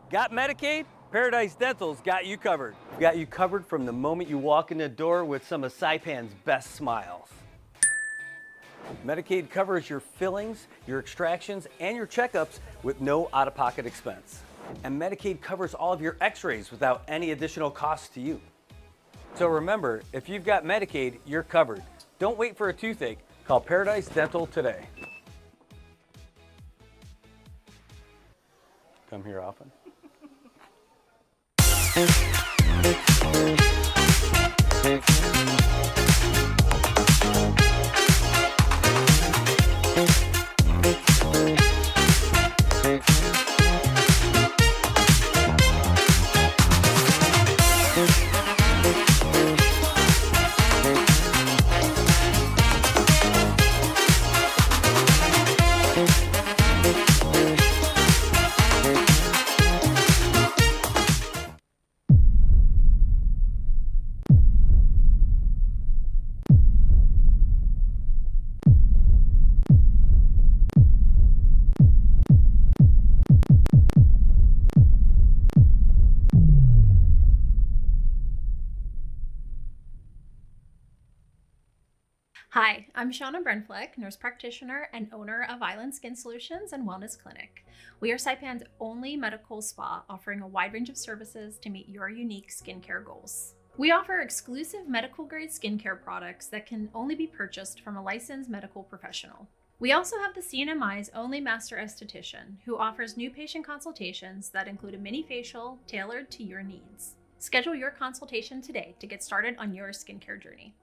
Got Medicaid? Paradise Dental's got you covered. We've got you covered from the moment you walk in the door with some of Saipan's best smiles. Medicaid covers your fillings, your extractions, and your checkups with no out-of-pocket expense. And Medicaid covers all of your x-rays without any additional cost to you. So remember, if you've got Medicaid, you're covered. Don't wait for a toothache. Call Paradise Dental today. Come here often. Hi, I'm Shauna Brenfleck, nurse practitioner and owner of Island Skin Solutions and Wellness Clinic. We are Saipan's only medical spa offering a wide range of services to meet your unique skincare goals. We offer exclusive medical grade skincare products that can only be purchased from a licensed medical professional. We also have the CNMI's only master esthetician who offers new patient consultations that include a mini facial tailored to your needs. Schedule your consultation today to get started on your skincare journey.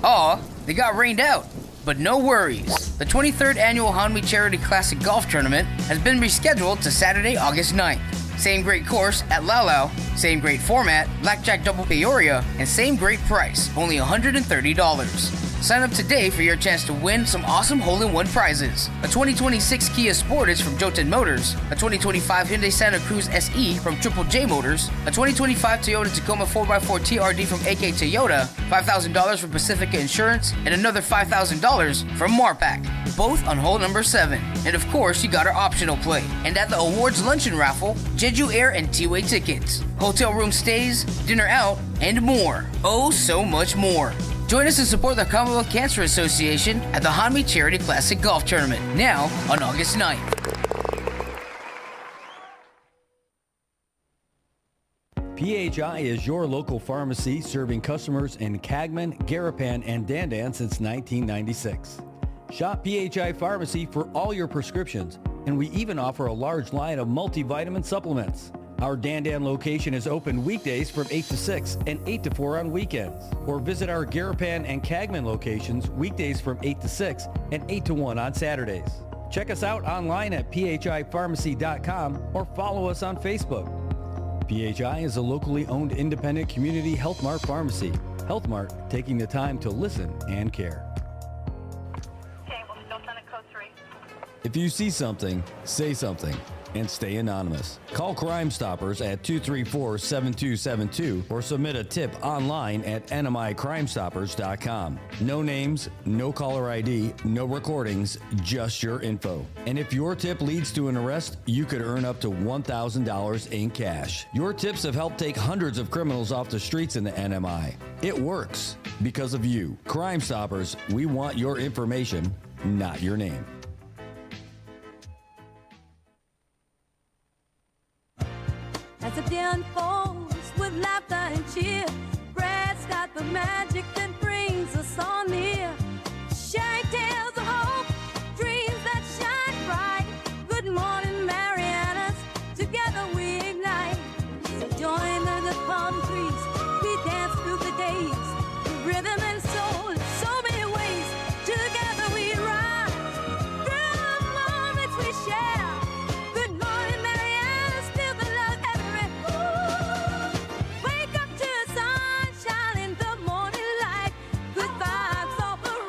Aw, they got rained out. But no worries. The 23rd Annual Hanmi Charity Classic Golf Tournament has been rescheduled to Saturday, August 9th. Same great course at Laulau, same great format, Blackjack Double Peoria, and same great price, only $130. Sign up today for your chance to win some awesome hole-in-one prizes. A 2026 Kia Sportage from Jotun Motors, a 2025 Hyundai Santa Cruz SE from Triple J Motors, a 2025 Toyota Tacoma 4x4 TRD from AK Toyota, $5,000 from Pacifica Insurance, and another $5,000 from Marpac, both on hole number 7. And of course, you got our optional play. And at the awards luncheon raffle, Jeju Air and T-Way tickets, hotel room stays, dinner out, and more. Oh, so much more. Join us to support the Commonwealth Cancer Association at the Hanmi Charity Classic Golf Tournament, now on August 9th. PHI is your local pharmacy serving customers in Cagman, Garapan, and Dandan since 1996. Shop PHI Pharmacy for all your prescriptions, and we even offer a large line of multivitamin supplements. Our Dandan location is open weekdays from 8 to 6 and 8 to 4 on weekends. Or visit our Garapan and Cagman locations weekdays from 8 to 6 and 8 to 1 on Saturdays. Check us out online at phipharmacy.com or follow us on Facebook. PHI is a locally owned independent community Health Mart pharmacy. Health Mart, taking the time to listen and care. If you see something, say something, and stay anonymous. Call Crime Stoppers at 234-7272 or submit a tip online at nmicrimestoppers.com. No names, no caller ID, no recordings, just your info. And if your tip leads to an arrest, you could earn up to $1,000 in cash. Your tips have helped take hundreds of criminals off the streets in the NMI. It works because of you. Crime Stoppers, we want your information, not your name. As the day unfolds with laughter and cheer, Brad's got the magic that brings us all near. Sharing tales of hope, dreams that shine bright. Good morning, Marianas, together we ignite. So join the palm trees, we dance through the days. Rhythm and soul, so many ways. Together we rise through the moments we share. Good morning, Marianas, feel the love everywhere. Wake up to the sunshine in the morning light. Good vibes all around.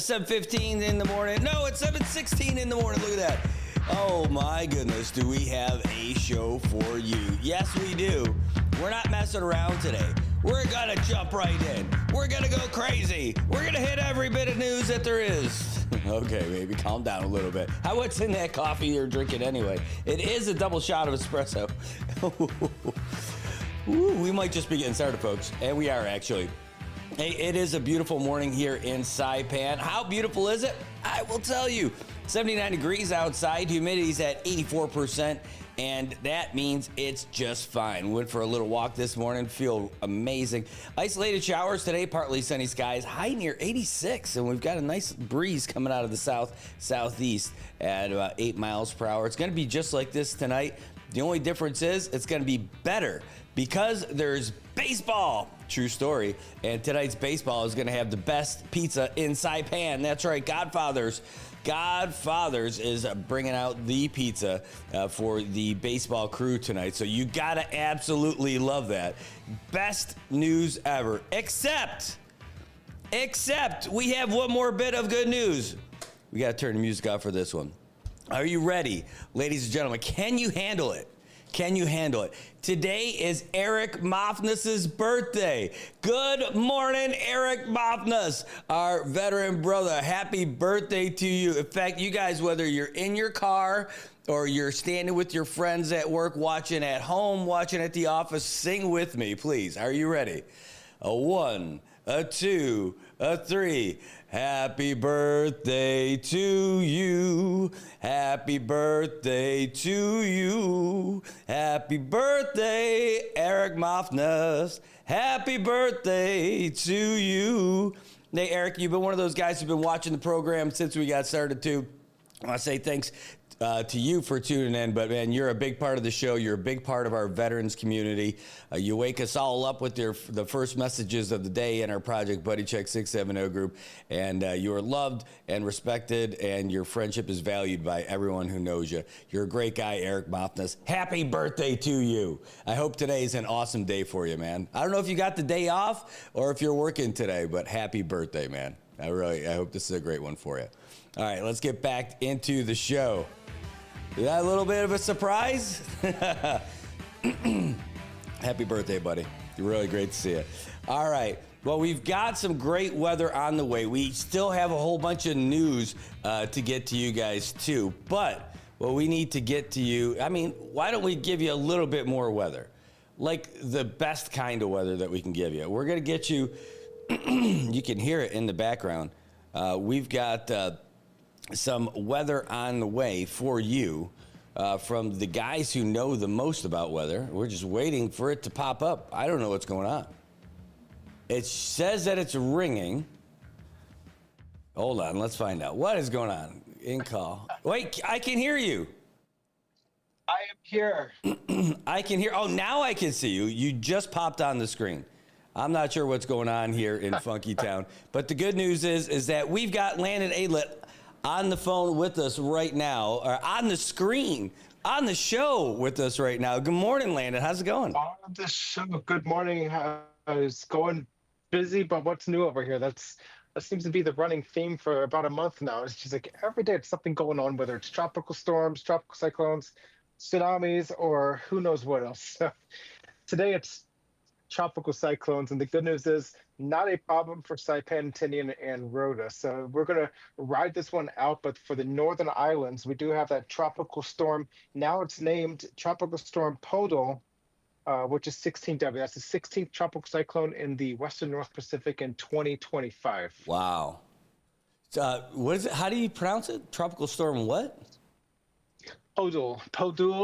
7:15 in the morning. No, it's 7:16 in the morning. Look at that. Oh my goodness, do we have a show for you? Yes, we do. We're not messing around today. We're gonna jump right in. We're gonna go crazy. We're gonna hit every bit of news that there is. Okay, baby, calm down a little bit. What's in that coffee you're drinking anyway? It is a double shot of espresso. Ooh, we might just be getting started, folks. And we are, actually. Hey, it is a beautiful morning here in Saipan. How beautiful is it? I will tell you. 79 degrees outside, humidity's at 84%, and that means it's just fine. Went for a little walk this morning, feel amazing. Isolated showers today, partly sunny skies, high near 86, and we've got a nice breeze coming out of the southeast at about 8 miles per hour. It's going to be just like this tonight. The only difference is it's going to be better because there's baseball. True story. And tonight's baseball is going to have the best pizza in Saipan. That's right, Godfather's is bringing out the pizza for the baseball crew tonight. So you got to absolutely love that. Best news ever. Except we have one more bit of good news. We got to turn the music off for this one. Are you ready, ladies and gentlemen? Can you handle it? Can you handle it? Today is Eric Mofness' birthday. Good morning, Eric Mofness, our veteran brother. Happy birthday to you. In fact, you guys, whether you're in your car or you're standing with your friends at work, watching at home, watching at the office, sing with me, please. Are you ready? A 1, a 2, a 3. Happy birthday to you. Happy birthday to you. Happy birthday, Eric Mofness. Happy birthday to you. Hey, Eric, you've been one of those guys who've been watching the program since we got started, too. I want to say thanks to you for tuning in, but man, you're a big part of the show. You're a big part of our veterans community. You wake us all up with the first messages of the day in our Project Buddy Check 670 group, and you are loved and respected, and your friendship is valued by everyone who knows you. You're a great guy, Eric Mofness. Happy birthday to you. I hope today's an awesome day for you, man. I don't know if you got the day off or if you're working today, but happy birthday, man. I hope this is a great one for you. All right, let's get back into the show. Is that a little bit of a surprise? Happy birthday, buddy. You're really great to see you. All right. Well, we've got some great weather on the way. We still have a whole bunch of news to get to you guys, too. But what we need to get to you, why don't we give you a little bit more weather? Like the best kind of weather that we can give you. We're going to get you, you can hear it in the background. We've got some weather on the way for you from the guys who know the most about weather. We're just waiting for it to pop up. I don't know what's going on. It says that it's ringing. Hold on, let's find out. What is going on? In call. Wait, I can hear you. I am here. I can hear. Oh, now I can see you. You just popped on the screen. I'm not sure what's going on here in Funky Town. But the good news is that we've got Landon Alet on the phone with us right now, or on the screen, on the show with us right now. Good morning, Landon. How's it going? On the show. Good morning. It's going busy, but what's new over here? That seems to be the running theme for about a month now. It's just like every day it's something going on, whether it's tropical storms, tropical cyclones, tsunamis, or who knows what else. So today it's tropical cyclones, and the good news is not a problem for Saipan, Tinian, and Rhoda. So we're going to ride this one out, but for the northern islands, we do have that tropical storm. Now it's named Tropical Storm Podol, which is 16W. That's the 16th tropical cyclone in the western North Pacific in 2025. Wow. What is it? How do you pronounce it? Tropical storm what? Podol,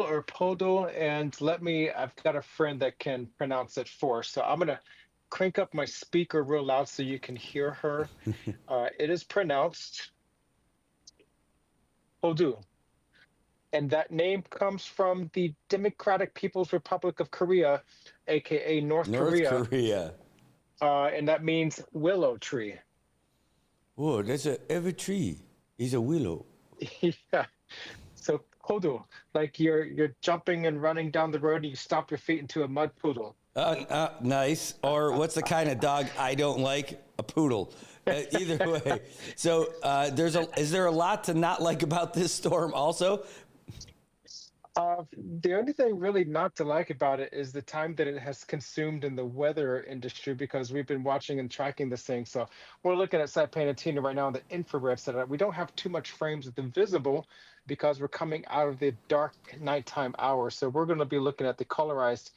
or Podol, and I've got a friend that can pronounce it for us. So I'm going to crank up my speaker real loud so you can hear her. It is pronounced Podol. And that name comes from the Democratic People's Republic of Korea, aka North Korea. And that means willow tree. Oh, every tree is a willow. Yeah. So Podol, like you're jumping and running down the road and you stop your feet into a mud poodle. Nice. Or what's the kind of dog I don't like? A poodle. Either way. So is there a lot to not like about this storm also? The only thing really not to like about it is the time that it has consumed in the weather industry, because we've been watching and tracking this thing. So we're looking at Saipan and Tina right now in the infrared setup. We don't have too much frames with the visible because we're coming out of the dark nighttime hours. So we're going to be looking at the colorized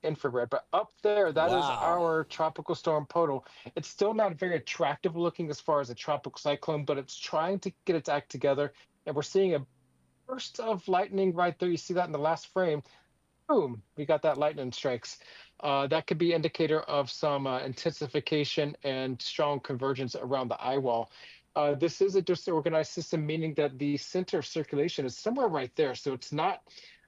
infrared. But up there, that is Wow. our tropical storm Poto. It's still not very attractive looking as far as a tropical cyclone, but it's trying to get its act together. And we're seeing a burst of lightning right there. You see that in the last frame. Boom, we got that lightning strikes. That could be indicator of some intensification and strong convergence around the eye wall. This is a disorganized system, meaning that the center of circulation is somewhere right there. So it's not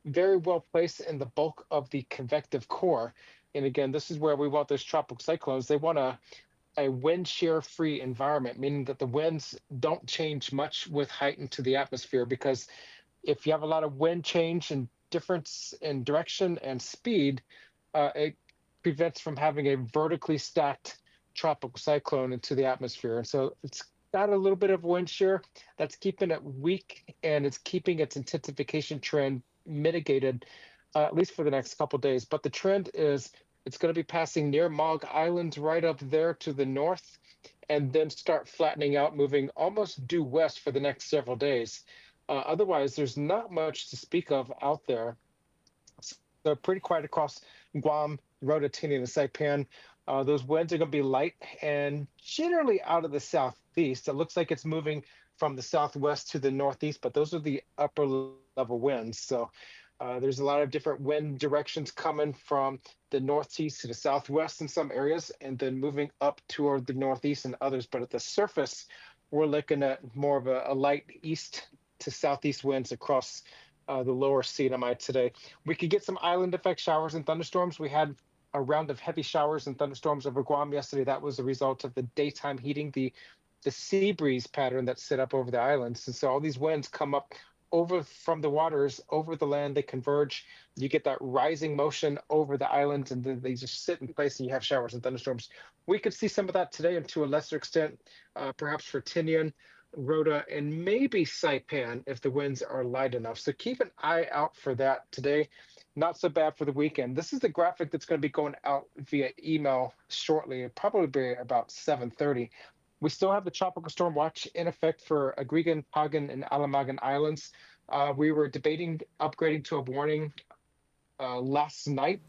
very well placed in the bulk of the convective core. And again, this is where we want those tropical cyclones. They want a wind shear free environment, meaning that the winds don't change much with height into the atmosphere, because if you have a lot of wind change and difference in direction and speed, it prevents from having a vertically stacked tropical cyclone into the atmosphere. And so it's got a little bit of wind shear that's keeping it weak, and it's keeping its intensification trend mitigated, at least for the next couple of days. But the trend is it's going to be passing near Mog Island right up there to the north, and then start flattening out, moving almost due west for the next several days. Otherwise, there's not much to speak of out there. So pretty quiet across Guam, Rototini, and Saipan. Those winds are going to be light and generally out of the southeast. It looks like it's moving from the southwest to the northeast, but those are the upper level winds. So there's a lot of different wind directions coming from the northeast to the southwest in some areas, and then moving up toward the northeast in others. But at the surface, we're looking at more of a light east to southeast winds across the lower CNMI today. We could get some island effect showers and thunderstorms. We had a round of heavy showers and thunderstorms over Guam yesterday. That was a result of the daytime heating, the sea breeze pattern that's set up over the islands. And so all these winds come up over from the waters, over the land, they converge. You get that rising motion over the islands, and then they just sit in place, and you have showers and thunderstorms. We could see some of that today, and to a lesser extent, perhaps for Tinian, Rota, and maybe Saipan if the winds are light enough. So keep an eye out for that today. Not so bad for the weekend. This is the graphic that's going to be going out via email shortly, probably about 7:30. We still have the tropical storm watch in effect for Agrigan, Pagan, and Alamagan Islands. We were debating upgrading to a warning last night,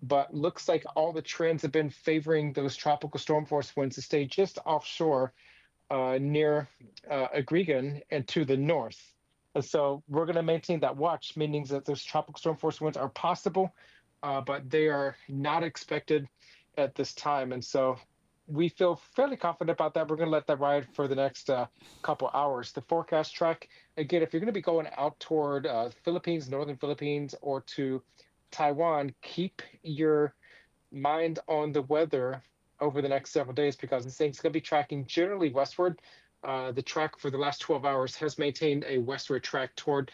but looks like all the trends have been favoring those tropical storm force winds to stay just offshore near Agrigan and to the north. And so we're going to maintain that watch, meaning that those tropical storm force winds are possible, but they are not expected at this time. And so we feel fairly confident about that. We're going to let that ride for the next couple hours. The forecast track, again, if you're going to be going out toward Philippines, northern Philippines, or to Taiwan, keep your mind on the weather over the next several days, because this thing's going to be tracking generally westward. The track for the last 12 hours has maintained a westward track toward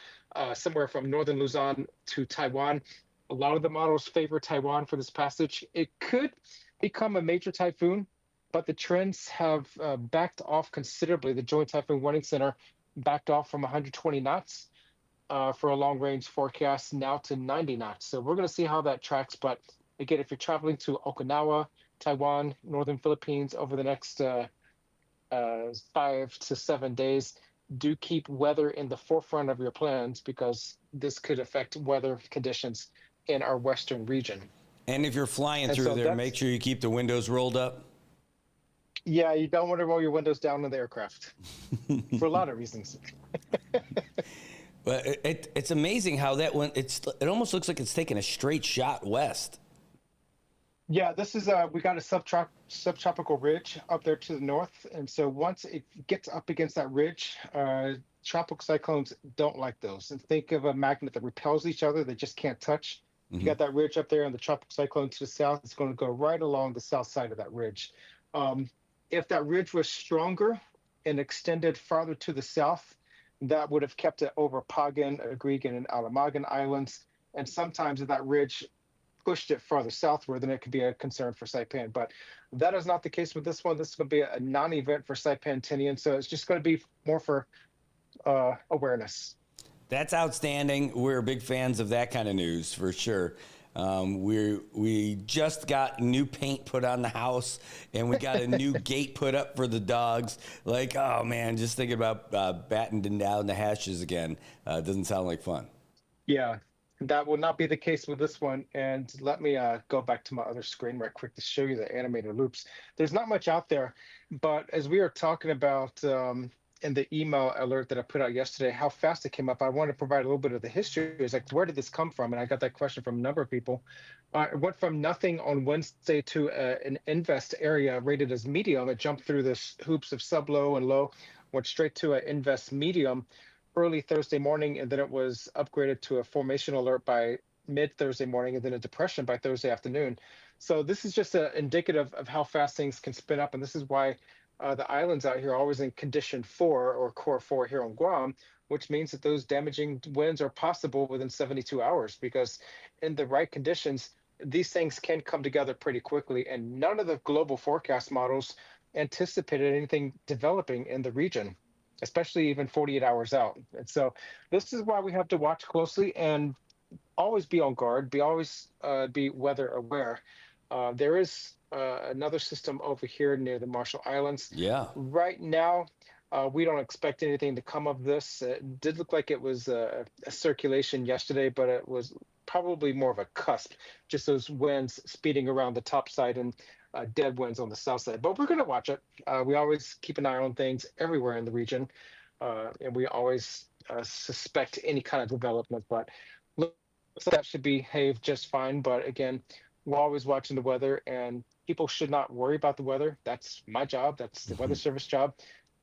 somewhere from northern Luzon to Taiwan. A lot of the models favor Taiwan for this passage. It could become a major typhoon, but the trends have backed off considerably. The Joint Typhoon Warning Center backed off from 120 knots for a long-range forecast now to 90 knots. So we're going to see how that tracks. But again, if you're traveling to Okinawa, Taiwan, northern Philippines over the next 5 to 7 days, do keep weather in the forefront of your plans, because this could affect weather conditions in our western region. And if you're flying through there, make sure you keep the windows rolled up. Yeah, you don't want to roll your windows down in the aircraft for a lot of reasons. But it's amazing how that one, it almost looks like it's taking a straight shot west. Yeah, this is we got a subtropical ridge up there to the north, and so once it gets up against that ridge, tropical cyclones don't like those. And think of a magnet that repels each other; they just can't touch. You got that ridge up there, and the tropical cyclone to the south is going to go right along the south side of that ridge. If that ridge was stronger and extended farther to the south, that would have kept it over Pagan, Agrigan, and Alamagan Islands. And sometimes if that ridge pushed it farther southward, then it could be a concern for Saipan. But that is not the case with this one. This is going to be a non-event for Saipan Tinian, so it's just going to be more for awareness. That's outstanding. We're big fans of that kind of news for sure. We just got new paint put on the house, and we got a new gate put up for the dogs. Like, oh man, just thinking about battening down the hashes again doesn't sound like fun. Yeah, that will not be the case with this one. And let me go back to my other screen right quick to show you the animated loops. There's not much out there, but as we are talking about in the email alert that I put out yesterday, how fast it came up, I want to provide a little bit of the history. It's like, where did this come from? And I got that question from a number of people. It went from nothing on Wednesday to an invest area rated as medium. It jumped through this hoops of sub low and low, went straight to an invest medium early Thursday morning, and then it was upgraded to a formation alert by mid Thursday morning, and then a depression by Thursday afternoon. So this is just indicative of how fast things can spin up, and this is why the islands out here are always in condition 4 or core 4 here on Guam, which means that those damaging winds are possible within 72 hours, because in the right conditions, these things can come together pretty quickly, and none of the global forecast models anticipated anything developing in the region, especially even 48 hours out. And so this is why we have to watch closely and always be on guard, be weather aware. There is another system over here near the Marshall Islands. Yeah. Right now, we don't expect anything to come of this. It did look like it was a circulation yesterday, but it was probably more of a cusp, just those winds speeding around the top side and dead winds on the south side. But we're going to watch it. We always keep an eye on things everywhere in the region, and we always suspect any kind of development. But looks like that should behave just fine. But again, we're always watching the weather, and people should not worry about the weather. That's my job. That's the Weather Service job.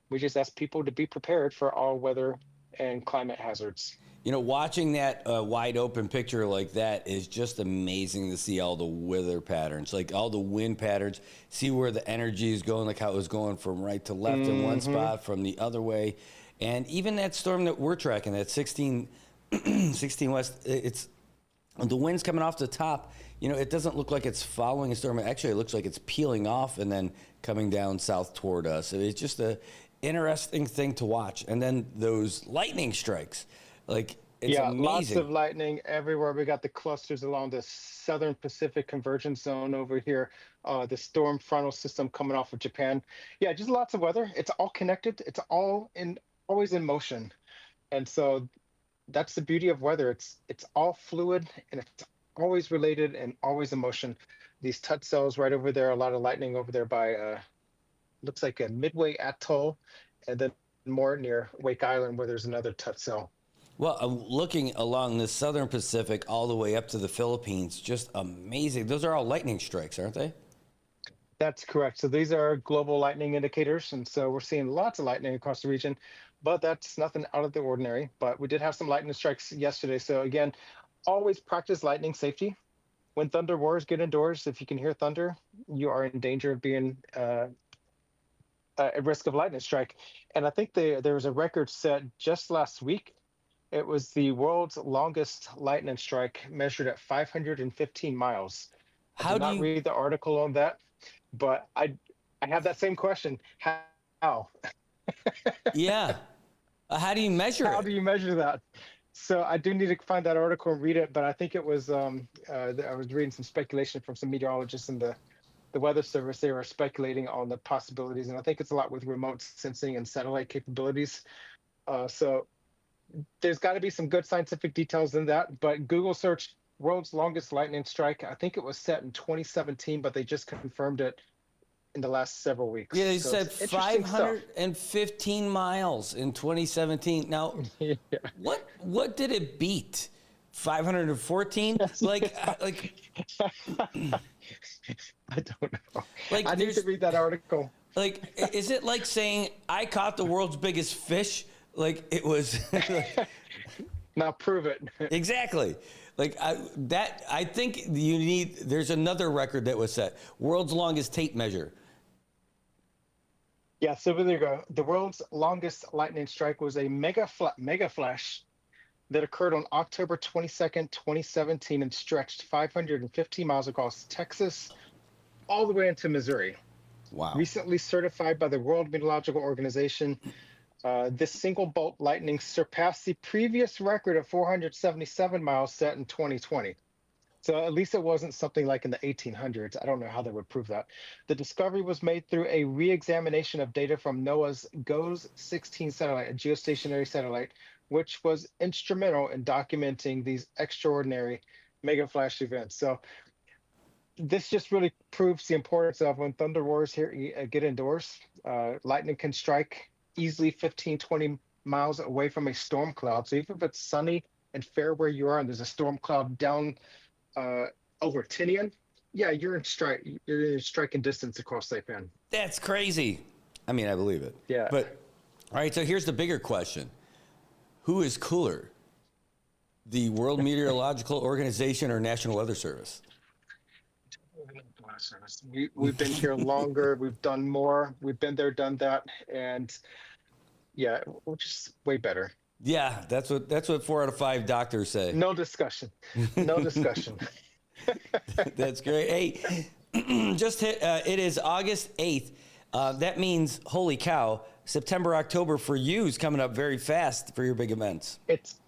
We just ask people to be prepared for all weather and climate hazards. You know, watching that wide open picture like that is just amazing to see all the weather patterns, like all the wind patterns, see where the energy is going, like how it was going from right to left in one spot, from the other way. And even that storm that we're tracking, that 16 west, it's the wind's coming off the top. You know, it doesn't look like it's following a storm. Actually, it looks like it's peeling off and then coming down south toward us. It's just a interesting thing to watch. And then those lightning strikes. Like, it's amazing. Lots of lightning everywhere. We got the clusters along the southern Pacific convergence zone over here, the storm frontal system coming off of Japan. Yeah, just lots of weather. It's all connected. It's all always in motion. And so that's the beauty of weather. It's all fluid, and it's always related and always in motion. These tut cells right over there, a lot of lightning over there by looks like a Midway Atoll, and then more near Wake Island where there's another tut cell. Well, looking along the southern Pacific all the way up to the Philippines, just amazing. Those are all lightning strikes, aren't they? That's correct. So these are global lightning indicators, and so we're seeing lots of lightning across the region, but that's nothing out of the ordinary. But we did have some lightning strikes yesterday. So again, always practice lightning safety. When thunder roars, get indoors. If you can hear thunder, you are in danger of being at risk of lightning strike. And I think there was a record set just last week. It was the world's longest lightning strike, measured at 515 miles. I did not read the article on that, but I have that same question. How? Yeah. How do you measure it? How do you measure that? So I do need to find that article and read it, but I think it was, I was reading some speculation from some meteorologists in the Weather Service. They were speculating on the possibilities, and I think it's a lot with remote sensing and satellite capabilities. So there's got to be some good scientific details in that, but Google searched world's longest lightning strike. I think it was set in 2017, but they just confirmed it in the last several weeks. Yeah, they said 515 miles in 2017. Now, yeah. what did it beat? 514? like I don't know. Like, I need to read that article. Like, is it like saying I caught the world's biggest fish? Like, it was. Now prove it. Exactly. Like, I think there's another record that was set. World's longest tape measure. Yeah, so there you go. The world's longest lightning strike was a mega flash that occurred on October 22nd, 2017, and stretched 515 miles across Texas all the way into Missouri. Wow. Recently certified by the World Meteorological Organization, this single bolt lightning surpassed the previous record of 477 miles set in 2020. So at least it wasn't something like in the 1800s. I don't know how they would prove that. The discovery was made through a re-examination of data from NOAA's GOES-16 satellite, a geostationary satellite, which was instrumental in documenting these extraordinary mega flash events. So this just really proves the importance of when thunder roars here, get indoors. Lightning can strike easily 15, 20 miles away from a storm cloud. So even if it's sunny and fair where you are and there's a storm cloud down over Tinian, yeah, you're in striking distance across Saipan. That's crazy. I mean, I believe it. Yeah. But all right, so here's the bigger question. Who is cooler? The World Meteorological Organization or National Weather Service? We've been here longer. We've done more. We've been there, done that, and yeah, we're just way better. Yeah, that's what 4 out of 5 doctors say. No discussion. No discussion. That's great. Hey, just hit. It is August 8th. That means, holy cow, September, October for you is coming up very fast for your big events. It's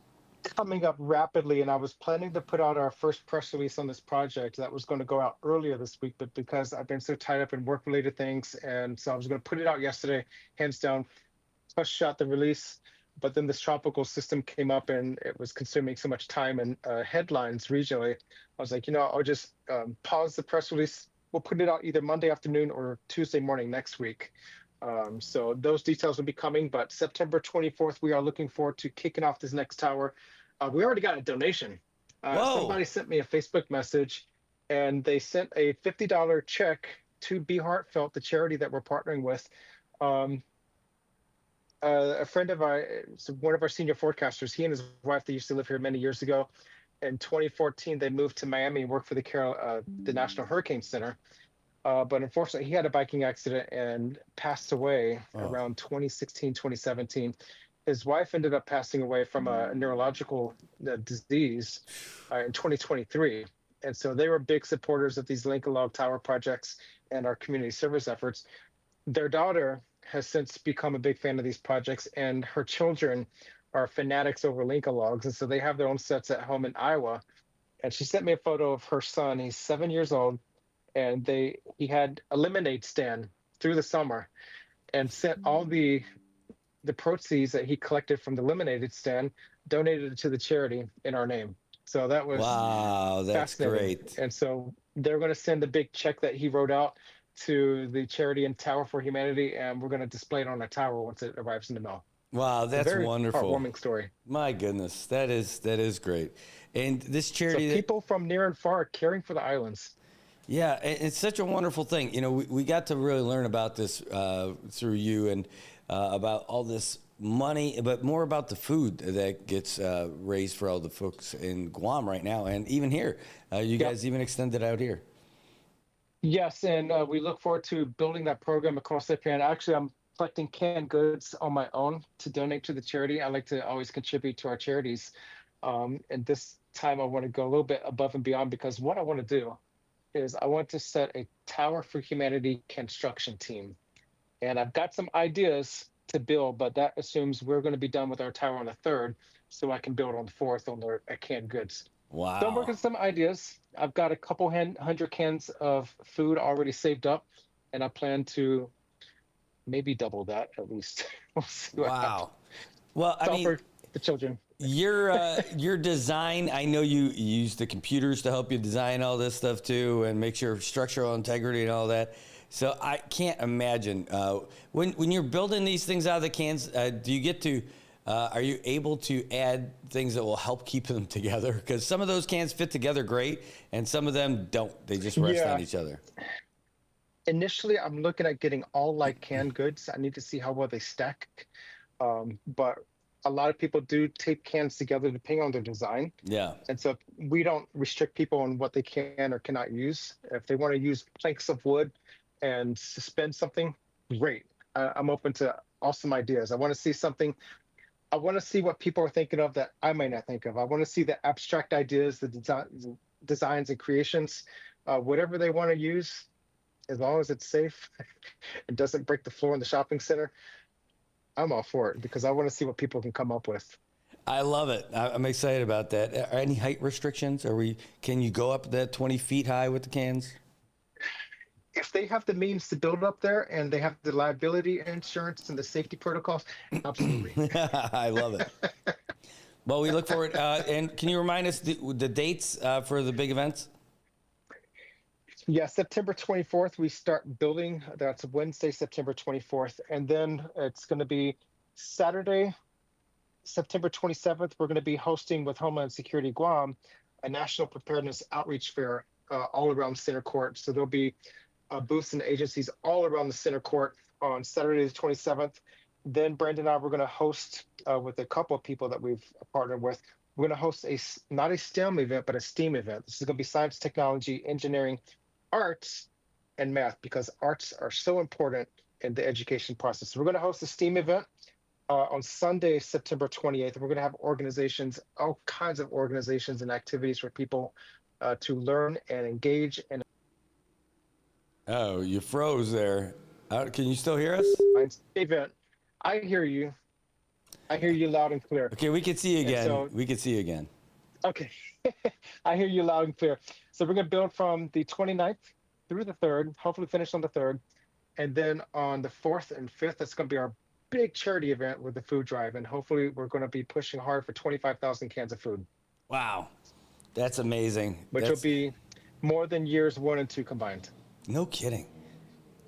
coming up rapidly, and I was planning to put out our first press release on this project that was going to go out earlier this week, but because I've been so tied up in work-related things, and so I was going to put it out yesterday, hands down, plus shot the release, but then this tropical system came up and it was consuming so much time and headlines regionally. I was like, I'll just pause the press release. We'll put it out either Monday afternoon or Tuesday morning next week. So those details will be coming, but September 24th, we are looking forward to kicking off this next tower. We already got a donation. Somebody sent me a Facebook message, and they sent a $50 check to Be Heartfelt, the charity that we're partnering with. A friend of one of our senior forecasters, he and his wife, they used to live here many years ago. In 2014, they moved to Miami and worked for the National Hurricane Center. But unfortunately, he had a biking accident and passed away around 2016, 2017. His wife ended up passing away from a neurological disease in 2023. And so they were big supporters of these Lincoln Log Tower projects and our community service efforts. Their daughter has since become a big fan of these projects, and her children are fanatics over Lincoln Logs. And so they have their own sets at home in Iowa. And she sent me a photo of her son. He's 7 years old. And he had a lemonade stand through the summer and sent all the proceeds that he collected from the lemonade stand, donated to the charity in our name. So that was that's great. And so they're going to send the big check that he wrote out to the charity and Tower for Humanity, and we're going to display it on our tower once it arrives in the mail. Wow, that's very wonderful. Heartwarming story. My goodness, that is great. And this charity, so people from near and far are caring for the islands. Yeah, it's such a wonderful thing. We got to really learn about this through you and about all this money, but more about the food that gets raised for all the folks in Guam right now, and even here. You guys even extended out here. Yes, and we look forward to building that program across Saipan. Actually, I'm collecting canned goods on my own to donate to the charity. I like to always contribute to our charities. And this time I want to go a little bit above and beyond, because what I want to do is I want to set a Tower for Humanity construction team. And I've got some ideas to build, but that assumes we're going to be done with our tower on the 3rd, so I can build on the 4th on the canned goods. Wow. So I'm working some ideas. I've got a couple 100 cans of food already saved up, and I plan to maybe double that at least. We'll see what happens. Well, I It's all mean, for the children. Your design, I know you use the computers to help you design all this stuff too, and make sure structural integrity and all that. So I can't imagine when you're building these things out of the cans, do you get to are you able to add things that will help keep them together? Because some of those cans fit together great, and some of them don't. They just rest on each other. Initially, I'm looking at getting all like canned goods. I need to see how well they stack. But a lot of people do tape cans together depending on their design. Yeah. And so we don't restrict people on what they can or cannot use. If they want to use planks of wood and suspend something, great. I'm open to awesome ideas. I want to see something I want to see what people are thinking of that I might not think of. I want to see the abstract ideas, the designs and creations, whatever they want to use, as long as it's safe and doesn't break the floor in the shopping center. I'm all for it because I want to see what people can come up with. I love it. I'm excited about that. Are any height restrictions? Can you go up that 20 feet high with the cans? If they have the means to build up there and they have the liability insurance and the safety protocols, absolutely. I love it. Well, we look forward. And can you remind us the dates for the big events? Yeah, September 24th, we start building. That's Wednesday, September 24th. And then it's going to be Saturday, September 27th. We're going to be hosting with Homeland Security Guam a national preparedness outreach fair all around Center Court. So there'll be booths and agencies all around the Center Court on Saturday the 27th. Then Brandon and I, we're going to host with a couple of people that we've partnered with. We're going to host not a STEM event, but a STEAM event. This is going to be science, technology, engineering, arts, and math, because arts are so important in the education process. So we're going to host a STEAM event on Sunday, September 28th. We're going to have organizations, all kinds of organizations and activities for people to learn and engage. And Oh, you froze there. Can you still hear us? event. I hear you. I hear you loud and clear. Okay, we can see you again. So, we can see you again. Okay. I hear you loud and clear. So we're going to build from the 29th through the 3rd, hopefully finish on the 3rd. And then on the 4th and 5th, that's going to be our big charity event with the food drive. And hopefully we're going to be pushing hard for 25,000 cans of food. Wow. That's amazing. Which will be more than years 1 and 2 combined. No kidding.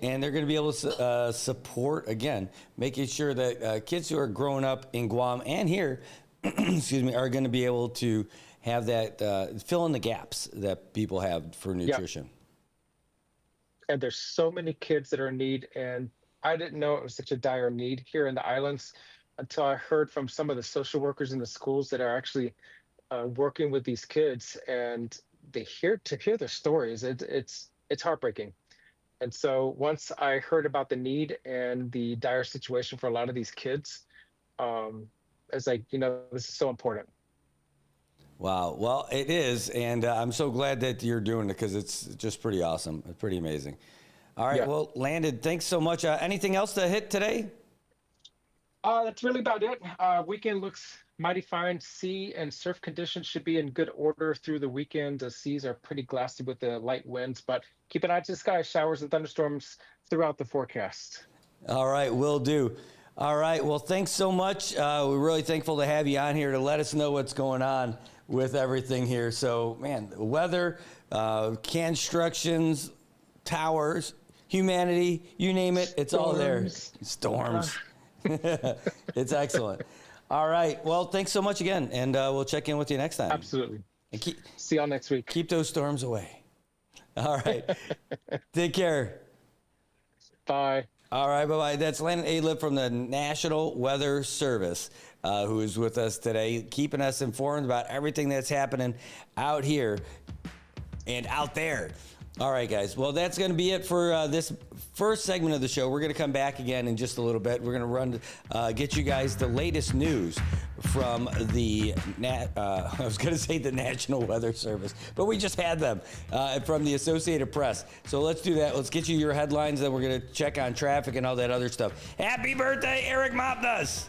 And they're going to be able to support, again, making sure that kids who are growing up in Guam and here, excuse me, are going to be able to have that, fill in the gaps that people have for nutrition. Yeah. And there's so many kids that are in need. And I didn't know it was such a dire need here in the islands until I heard from some of the social workers in the schools that are actually working with these kids. And to hear their stories, it's heartbreaking. And so once I heard about the need and the dire situation for a lot of these kids, it's like, this is so important. Wow. Well, it is. And I'm so glad that you're doing it because it's just pretty awesome. It's pretty amazing. All right. Yeah. Well, Landon, thanks so much. Anything else to hit today? That's really about it. Weekend looks mighty fine. Sea and surf conditions should be in good order through the weekend. The seas are pretty glassy with the light winds, but keep an eye to the sky. Showers and thunderstorms throughout the forecast. All right, will do. All right, well, thanks so much. We're really thankful to have you on here to let us know what's going on with everything here. So, man, weather, constructions, towers, humanity, you name it, it's all there. Storms. It's excellent. All right. Well, thanks so much again, and we'll check in with you next time. Absolutely. And see y'all next week. Keep those storms away. All right. Take care. Bye. All right. Bye-bye. That's Landon Adlib from the National Weather Service, who is with us today, keeping us informed about everything that's happening out here and out there. All right, guys. Well, that's going to be it for this first segment of the show. We're going to come back again in just a little bit. We're going to get you guys the latest news from the, I was going to say the National Weather Service, but we just had them from the Associated Press. So let's do that. Let's get you your headlines, then we're going to check on traffic and all that other stuff. Happy birthday, Eric Mopnas!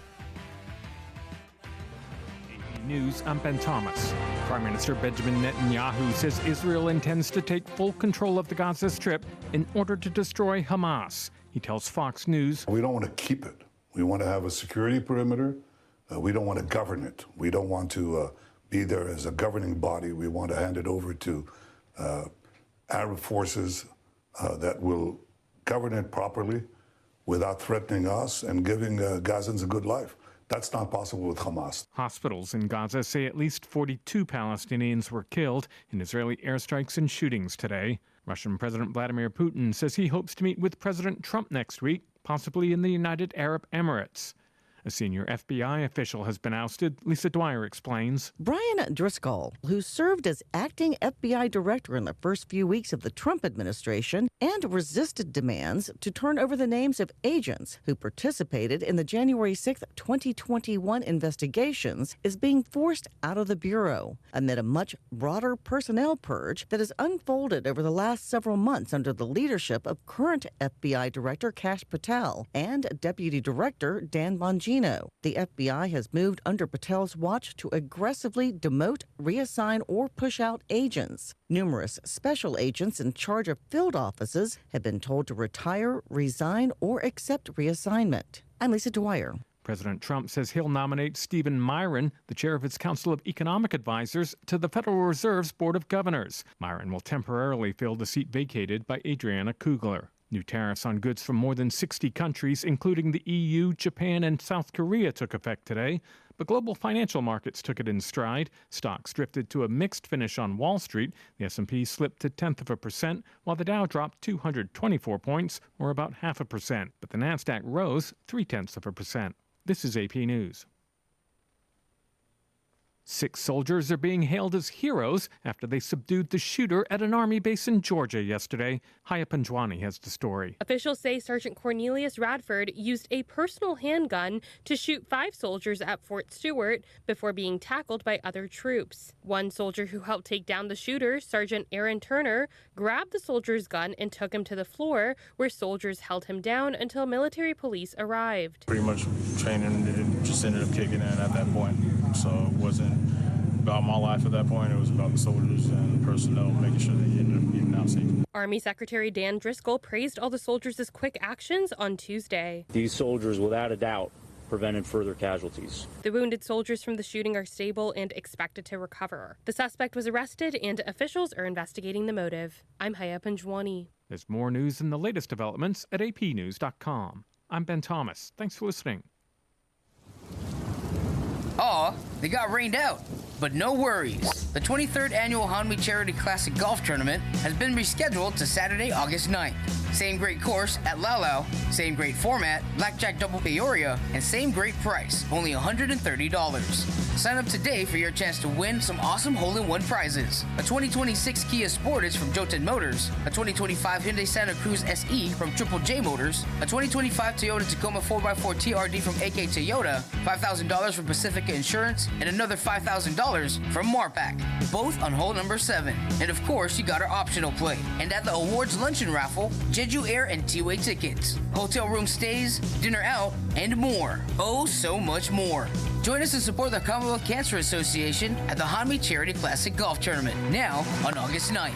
News, I'm Ben Thomas. Prime Minister Benjamin Netanyahu says Israel intends to take full control of the Gaza Strip in order to destroy Hamas. He tells Fox News, "We don't want to keep it. We want to have a security perimeter. We don't want to govern it. We don't want to be there as a governing body. We want to hand it over to Arab forces that will govern it properly without threatening us and giving Gazans a good life. That's not possible with Hamas." Hospitals in Gaza say at least 42 Palestinians were killed in Israeli airstrikes and shootings today. Russian President Vladimir Putin says he hopes to meet with President Trump next week, possibly in the United Arab Emirates. A senior FBI official has been ousted. Lisa Dwyer explains. Brian Driscoll, who served as acting FBI director in the first few weeks of the Trump administration and resisted demands to turn over the names of agents who participated in the January 6, 2021 investigations, is being forced out of the Bureau amid a much broader personnel purge that has unfolded over the last several months under the leadership of current FBI Director Kash Patel and Deputy Director Dan Bongino. The FBI has moved under Patel's watch to aggressively demote, reassign, or push out agents. Numerous special agents in charge of field offices have been told to retire, resign, or accept reassignment. I'm Lisa Dwyer. President Trump says he'll nominate Stephen Myron, the chair of its Council of Economic Advisors, to the Federal Reserve's Board of Governors. Myron will temporarily fill the seat vacated by Adriana Kugler. New tariffs on goods from more than 60 countries, including the EU, Japan, and South Korea, took effect today. But global financial markets took it in stride. Stocks drifted to a mixed finish on Wall Street. The S&P slipped 0.1%, while the Dow dropped 224 points, or about 0.5%. But the Nasdaq rose 0.3%. This is AP News. 6 soldiers are being hailed as heroes after they subdued the shooter at an army base in Georgia yesterday. Haya Panjwani has the story. Officials say Sergeant Cornelius Radford used a personal handgun to shoot 5 soldiers at Fort Stewart before being tackled by other troops. One soldier who helped take down the shooter, Sergeant Aaron Turner, grabbed the soldier's gun and took him to the floor, where soldiers held him down until military police arrived. Pretty much training, it just ended up kicking in at that point. So it wasn't about my life at that point. It was about the soldiers and the personnel, making sure they ended up getting out safe. Army Secretary Dan Driscoll praised all the soldiers' quick actions on Tuesday. These soldiers, without a doubt, prevented further casualties. The wounded soldiers from the shooting are stable and expected to recover. The suspect was arrested and officials are investigating the motive. I'm Haya Panjwani. There's more news and the latest developments at apnews.com. I'm Ben Thomas. Thanks for listening. Aw, they got rained out. But no worries. The 23rd Annual Hanmi Charity Classic Golf Tournament has been rescheduled to Saturday, August 9th. Same great course at Laulau, same great format, Blackjack Double Peoria, and same great price, only $130. Sign up today for your chance to win some awesome hole-in-one prizes. A 2026 Kia Sportage from Joten Motors, a 2025 Hyundai Santa Cruz SE from Triple J Motors, a 2025 Toyota Tacoma 4x4 TRD from AK Toyota, $5,000 from Pacifica Insurance, and another $5,000 from Marpac, both on hole number 7. And of course, you got our optional play. And at the awards luncheon raffle, Jeju Air and T-Way tickets, hotel room stays, dinner out, and more. Oh, so much more. Join us to support the Commonwealth Cancer Association at the Hanmi Charity Classic Golf Tournament, now on August 9th.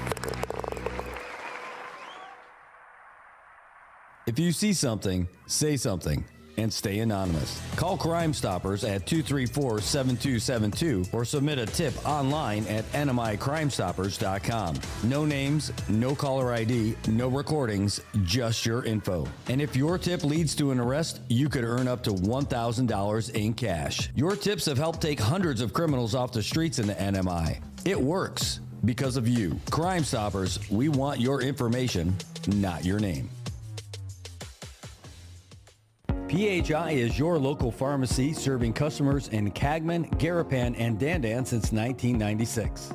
If you see something, say something. And stay anonymous. Call Crime Stoppers at 234-7272 or submit a tip online at nmicrimestoppers.com. No names, no caller ID, no recordings, just your info. And if your tip leads to an arrest, you could earn up to $1,000 in cash. Your tips have helped take hundreds of criminals off the streets in the NMI. It works because of you. Crime Stoppers, we want your information, not your name. PHI is your local pharmacy serving customers in Cagman, Garapan, and Dandan since 1996.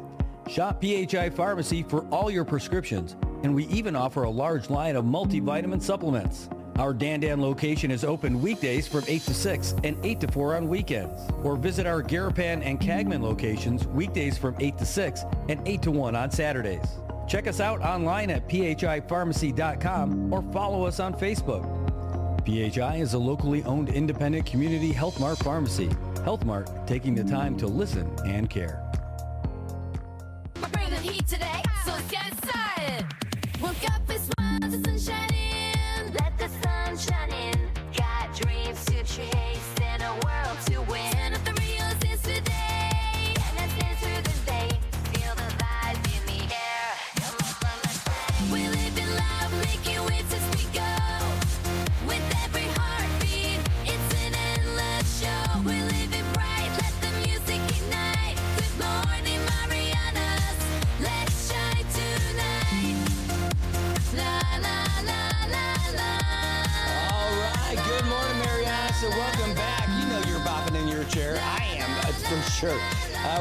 Shop PHI Pharmacy for all your prescriptions, and we even offer a large line of multivitamin supplements. Our Dandan location is open weekdays from 8 to 6 and 8 to 4 on weekends. Or visit our Garapan and Cagman locations weekdays from 8 to 6 and 8 to 1 on Saturdays. Check us out online at phipharmacy.com or follow us on Facebook. PHI is a locally owned independent community Health Mart pharmacy. Health Mart, taking the time to listen and care. We're bringing heat today, so let's get started. Woke up and smile, the sun shining. Let the sun shine in. Got dreams to chase and a world to win. Turn up the real dance today, and let's dance through the day. Feel the vibe in the air. Come on, let's play. We live in love, making waves as we go. With every heartbeat, it's an endless show. We're living bright, let the music ignite. Good morning, Marianas, let's shine tonight. La la la la la. All right, good morning, Marianas, and welcome back. You sure.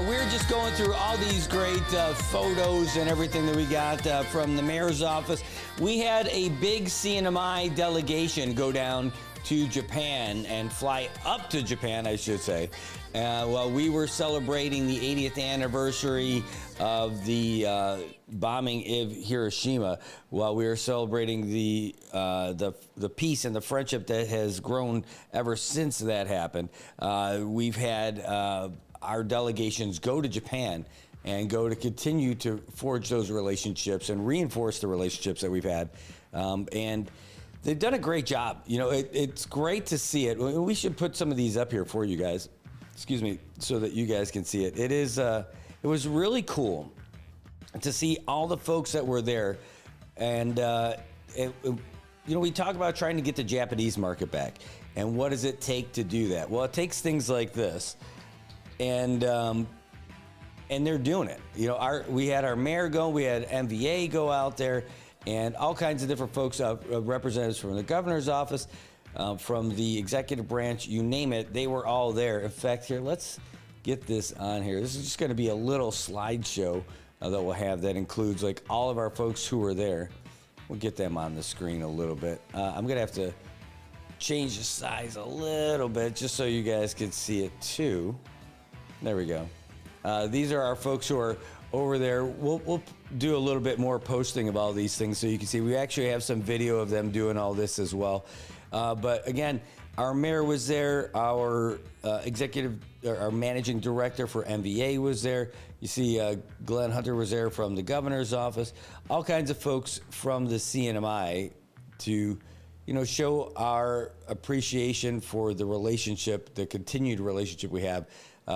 We're just going through all these great photos and everything that we got from the mayor's office. We had a big CNMI delegation go down to Japan and fly up to Japan, I should say. While we were celebrating the 80th anniversary of the bombing of Hiroshima, while we were celebrating the peace and the friendship that has grown ever since that happened, we've had our delegations go to Japan and go to continue to forge those relationships and reinforce the relationships that we've had. And they've done a great job. You know, it's great to see it. We should put some of these up here for you guys. Excuse me, so that you guys can see it. It was really cool to see all the folks that were there. And, you know, we talk about trying to get the Japanese market back. And what does it take to do that? Well, it takes things like this. And they're doing it. You know, we had our mayor go, we had MVA go out there, and all kinds of different folks, representatives from the governor's office, from the executive branch, you name it, they were all there. In fact, here, let's get this on here. This is just going to be a little slideshow that we'll have that includes like all of our folks who were there. We'll get them on the screen a little bit. I'm going to have to change the size a little bit just so you guys can see it too. There we go. These are our folks who are over there. We'll do a little bit more posting of all these things so you can see. We actually have some video of them doing all this as well. But again, our mayor was there. Our our managing director for MVA was there. You see Glenn Hunter was there from the governor's office. All kinds of folks from the CNMI to, you know, show our appreciation for the relationship, the continued relationship we have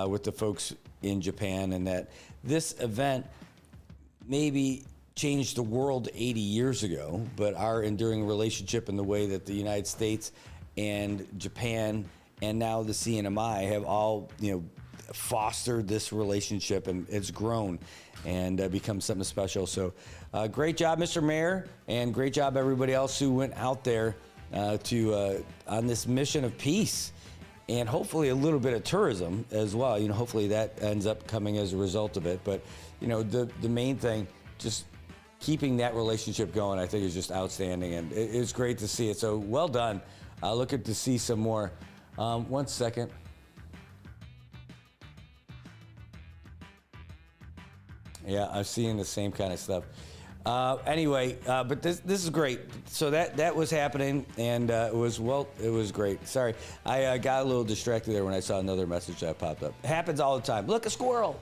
with the folks in Japan, and that this event maybe changed the world 80 years ago, but our enduring relationship and the way that the United States and Japan and now the CNMI have all, you know, fostered this relationship, and it's grown and become something special. So great job, Mr. Mayor, and great job everybody else who went out there on this mission of peace. And hopefully a little bit of tourism as well. You know, hopefully that ends up coming as a result of it. But, you know, the main thing, just keeping that relationship going, I think is just outstanding. And it's great to see it. So well done. Looking to see some more. 1 second. Yeah, I'm seeing the same kind of stuff. Anyway, but this is great. So that was happening, and it was great. Sorry, I got a little distracted there when I saw another message that popped up. It happens all the time. Look, a squirrel.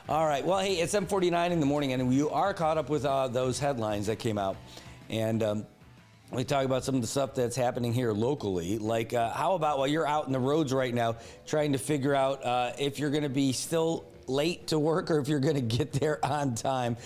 All right. Well, hey, it's 7:49 in the morning, and you are caught up with those headlines that came out, and we talk about some of the stuff that's happening here locally. Like, how about while you're out in the roads right now, trying to figure out if you're going to be still late to work or if you're going to get there on time.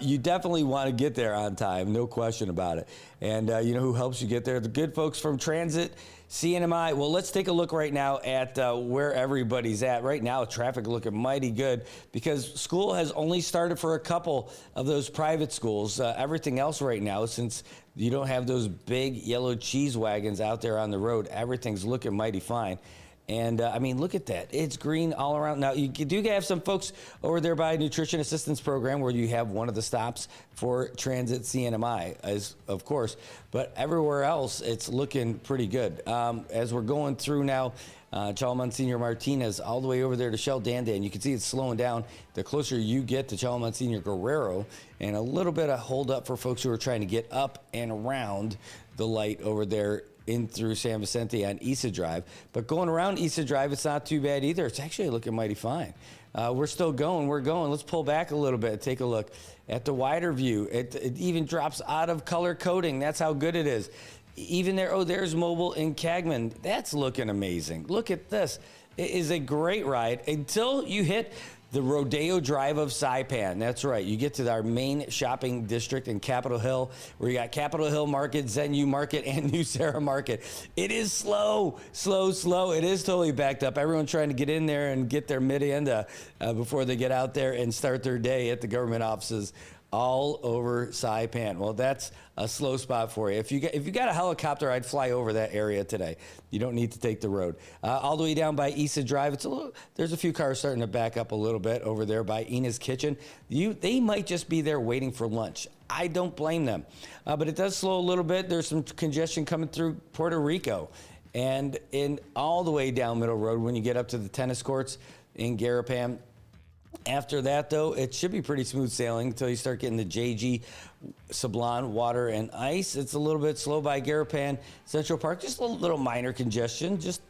You definitely want to get there on time, no question about it. And you know who helps you get there? The good folks from Transit, CNMI. Well, let's take a look right now at where everybody's at. Right now, traffic looking mighty good because school has only started for a couple of those private schools. Everything else right now, since you don't have those big yellow cheese wagons out there on the road, everything's looking mighty fine. And I mean, look at that. It's green all around. Now, you do have some folks over there by Nutrition Assistance Program where you have one of the stops for Transit CNMI, as of course. But everywhere else, it's looking pretty good. As we're going through now, Chalmon-Senior Martinez all the way over there to Shell Dandan. You can see it's slowing down the closer you get to Chalmon-Senior Guerrero, and a little bit of hold up for folks who are trying to get up and around the light over there in through San Vicente on Issa Drive. But going around Issa Drive, it's not too bad either. It's actually looking mighty fine. We're still going. We're going. Let's pull back a little bit and take a look at the wider view. It even drops out of color coding. That's how good it is. Even there, oh, there's Mobile in Cagman. That's looking amazing. Look at this. It is a great ride until you hit the Rodeo Drive of Saipan. That's right. You get to our main shopping district in Capitol Hill, where you got Capitol Hill Market, Zenyu Market, and New Sarah Market. It is slow. It is totally backed up. Everyone trying to get in there and get their mid-end before they get out there and start their day at the government offices all over Saipan. Well, that's a slow spot for you. If you got a helicopter, I'd fly over that area today. You don't need to take the road. All the way down by Issa Drive, there's a few cars starting to back up a little bit over there by Ina's Kitchen. They might just be there waiting for lunch. I don't blame them. But it does slow a little bit. There's some congestion coming through Puerto Rico. And in all the way down Middle Road when you get up to the tennis courts in Garapan. After that, though, it should be pretty smooth sailing until you start getting the JG, Sablon, Water, and Ice. It's a little bit slow by Garapan Central Park. Just a little minor congestion, just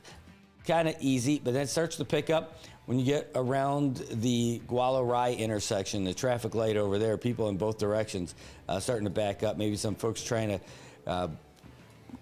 kind of easy. But then it starts to pick up when you get around the Guala-Rai intersection, the traffic light over there, people in both directions starting to back up. Maybe some folks trying to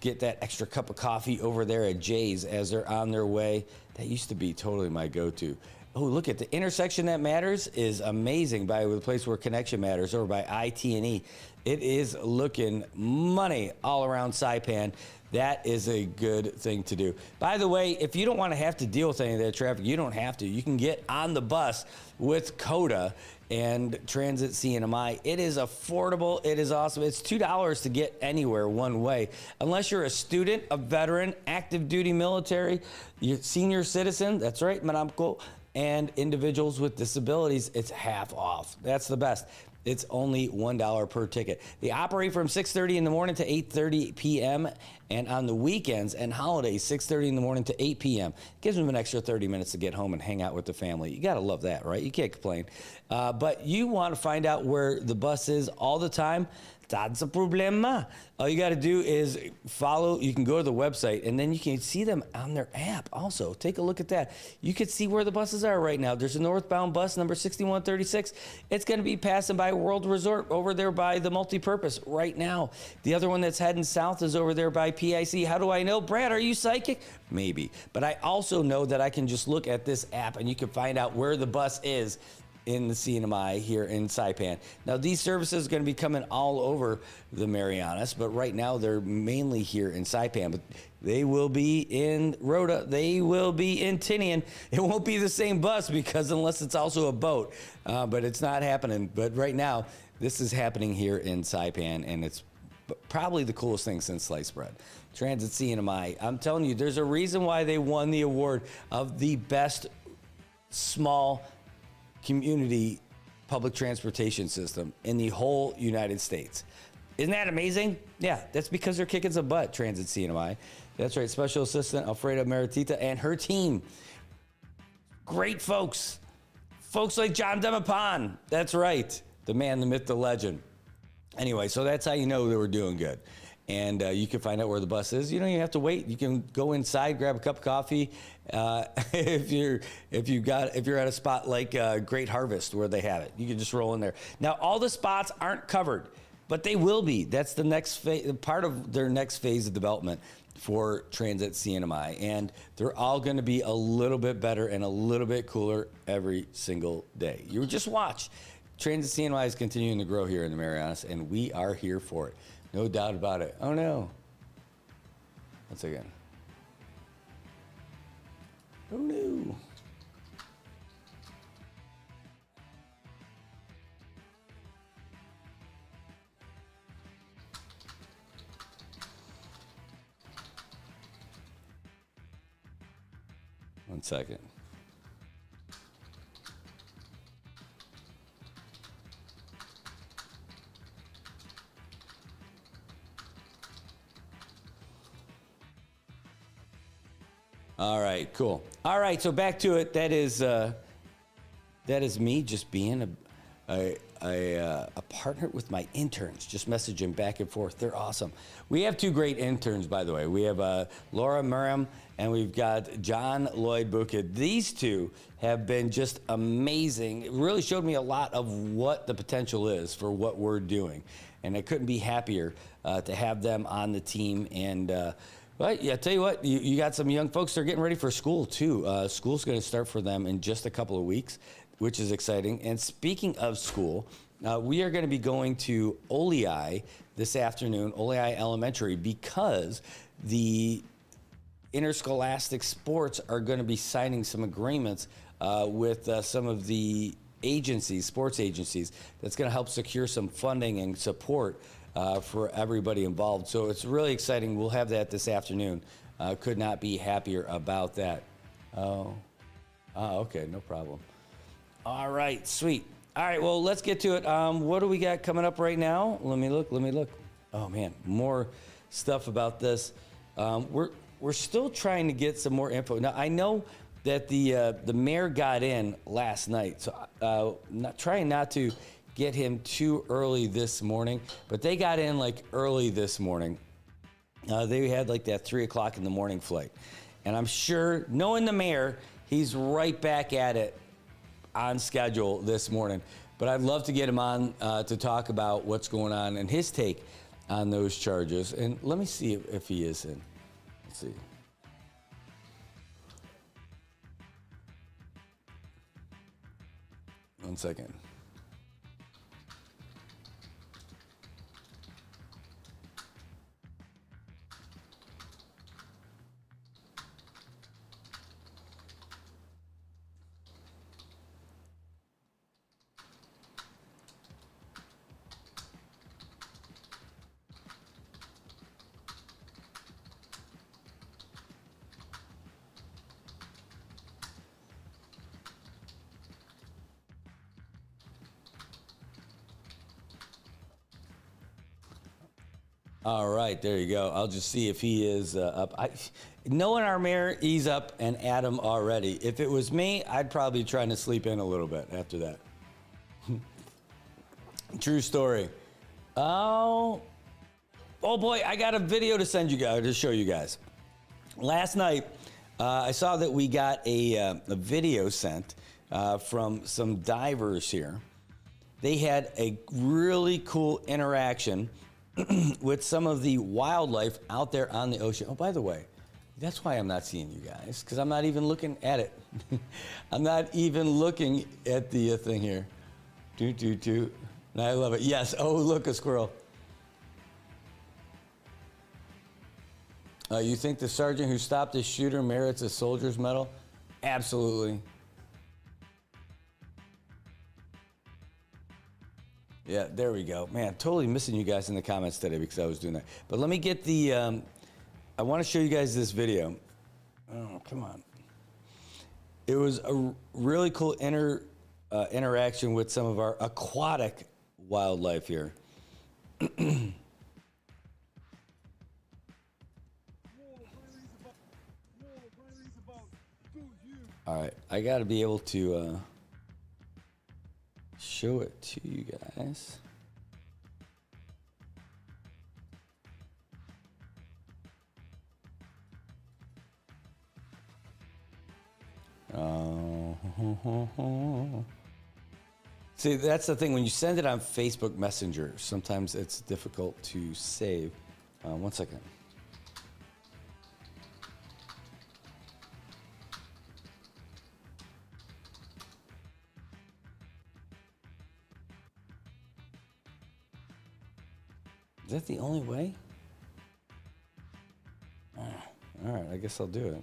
get that extra cup of coffee over there at Jay's as they're on their way. That used to be totally my go-to. Oh, look at the intersection that matters is amazing by the place where connection matters over by IT&E. It is looking money all around Saipan. That is a good thing to do. By the way, if you don't want to have to deal with any of that traffic, you don't have to. You can get on the bus with CODA and Transit CNMI. It is affordable. It is awesome. It's $2 to get anywhere one way. Unless you're a student, a veteran, active duty military, you're senior citizen, that's right, Madame Co, and individuals with disabilities, it's half off. That's the best. It's only $1 per ticket. They operate from 6:30 in the morning to 8:30 p.m. and on the weekends and holidays, 6:30 in the morning to 8 p.m. Gives them an extra 30 minutes to get home and hang out with the family. You got to love that, right? You can't complain. But you want to find out where the bus is all the time. That's a problema. All you got to do is follow. You can go to the website, and then you can see them on their app also. Take a look at that. You can see where the buses are right now. There's a northbound bus, number 6136. It's going to be passing by World Resort over there by the multipurpose right now. The other one that's heading south is over there by PIC. How do I know? Brad, are you psychic? Maybe. But I also know that I can just look at this app, and you can find out where the bus is in the CNMI here in Saipan. Now, these services are going to be coming all over the Marianas, but right now they're mainly here in Saipan. But they will be in Rhoda. They will be in Tinian. It won't be the same bus because unless it's also a boat, but it's not happening. But right now, this is happening here in Saipan, and it's probably the coolest thing since sliced bread. Transit CNMI. I'm telling you, there's a reason why they won the award of the best small community public transportation system in the whole United States. Isn't that amazing? Yeah, that's because they're kicking some butt, Transit CNMI. That's right, Special Assistant Alfredo Meritita and her team. Great folks. Folks like John Demapan. That's right, the man, the myth, the legend. Anyway, so that's how you know they were doing good. And you can find out where the bus is. You don't even have to wait. You can go inside, grab a cup of coffee. If you're at a spot like Great Harvest where they have it, you can just roll in there. Now, all the spots aren't covered, but they will be. That's the next part of their next phase of development for Transit CNMI, and they're all going to be a little bit better and a little bit cooler every single day. You just watch. Transit CNMI is continuing to grow here in the Marianas, and we are here for it. No doubt about it. Oh, no. Once again. Oh, no. One second. All right, cool. All right, so back to it. That is me just being a partner with my interns, just messaging back and forth. They're awesome. We have two great interns, by the way. We have Laura Miriam and we've got John Lloyd Bukid. These two have been just amazing. It really showed me a lot of what the potential is for what we're doing. And I couldn't be happier to have them on the team. And well, yeah, tell you what, you got some young folks that are getting ready for school, too. School's going to start for them in just a couple of weeks, which is exciting. And speaking of school, we are going to be going to Olei this afternoon, Olei Elementary, because the interscholastic sports are going to be signing some agreements with some of the agencies, sports agencies, that's going to help secure some funding and support for everybody involved. So it's really exciting. We'll have that this afternoon. Could not be happier about that. Okay, no problem. All right, sweet. All right, well, let's get to it. What do we got coming up right now? Let me look. Oh man, more stuff about this. We're still trying to get some more info. Now I know that the mayor got in last night, so trying not to get him too early this morning, but they got in like early this morning. They had like that 3 o'clock in the morning flight, and I'm sure, knowing the mayor, he's right back at it on schedule this morning. But I'd love to get him on to talk about what's going on and his take on those charges. And let me see if he is in. Let's see. One second. All right, there you go. I'll just see if he is up. Knowing our mayor, he's up, and Adam already. If it was me, I'd probably be trying to sleep in a little bit after that. True story. Oh boy, I got a video to send you guys, to show you guys. Last night, I saw that we got a video sent from some divers here. They had a really cool interaction with some of the wildlife out there on the ocean. Oh, by the way, that's why I'm not seeing you guys, because I'm not even looking at it. I'm not even looking at the thing here. I love it. Yes. Oh, look, a squirrel. You think the sergeant who stopped the shooter merits a soldier's medal? Absolutely. Yeah, there we go. Man, totally missing you guys in the comments today because I was doing that. But let me get the, I want to show you guys this video. Oh, come on. It was a really cool interaction with some of our aquatic wildlife here. All right, I got to be able to show it to you guys. See, that's the thing. When you send it on Facebook Messenger, sometimes it's difficult to save. 1 second. Is that the only way? All right, I guess I'll do it.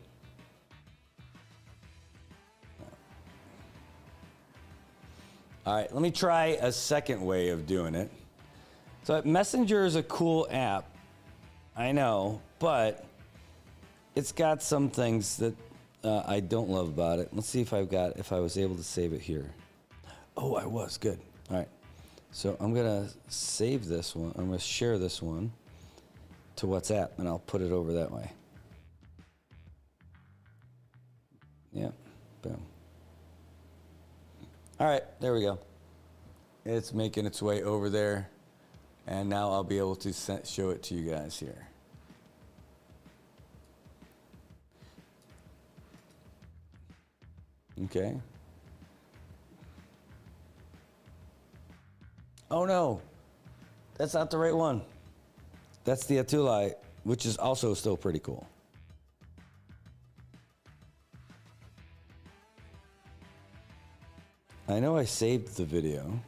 All right, let me try a second way of doing it. So Messenger is a cool app, I know, but it's got some things that I don't love about it. Let's see if I was able to save it here. Oh, I was, good. All right. So I'm gonna save this one. I'm gonna share this one to WhatsApp, and I'll put it over that way. Yeah, boom. All right, there we go. It's making its way over there, and now I'll be able to show it to you guys here. Okay. Oh no, that's not the right one. That's the Atulai, which is also still pretty cool. I know I saved the video.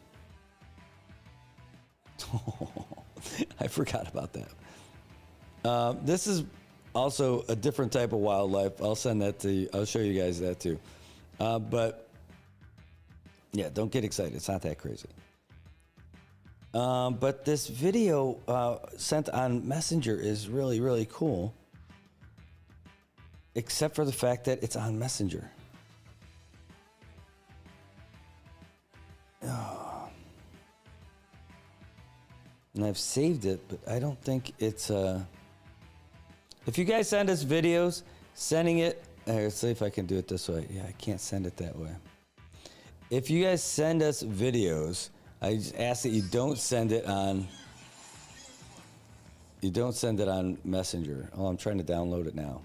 I forgot about that. This is also a different type of wildlife. I'll send that to you. I'll show you guys that too. But Yeah, don't get excited. It's not that crazy. But this video sent on Messenger is really, really cool. Except for the fact that it's on Messenger. Oh. And I've saved it, but I don't think it's... If you guys send us videos, sending it... Let's see if I can do it this way. Yeah, I can't send it that way. If you guys send us videos, I just ask that you don't send it on... You don't send it on Messenger. Oh, I'm trying to download it now.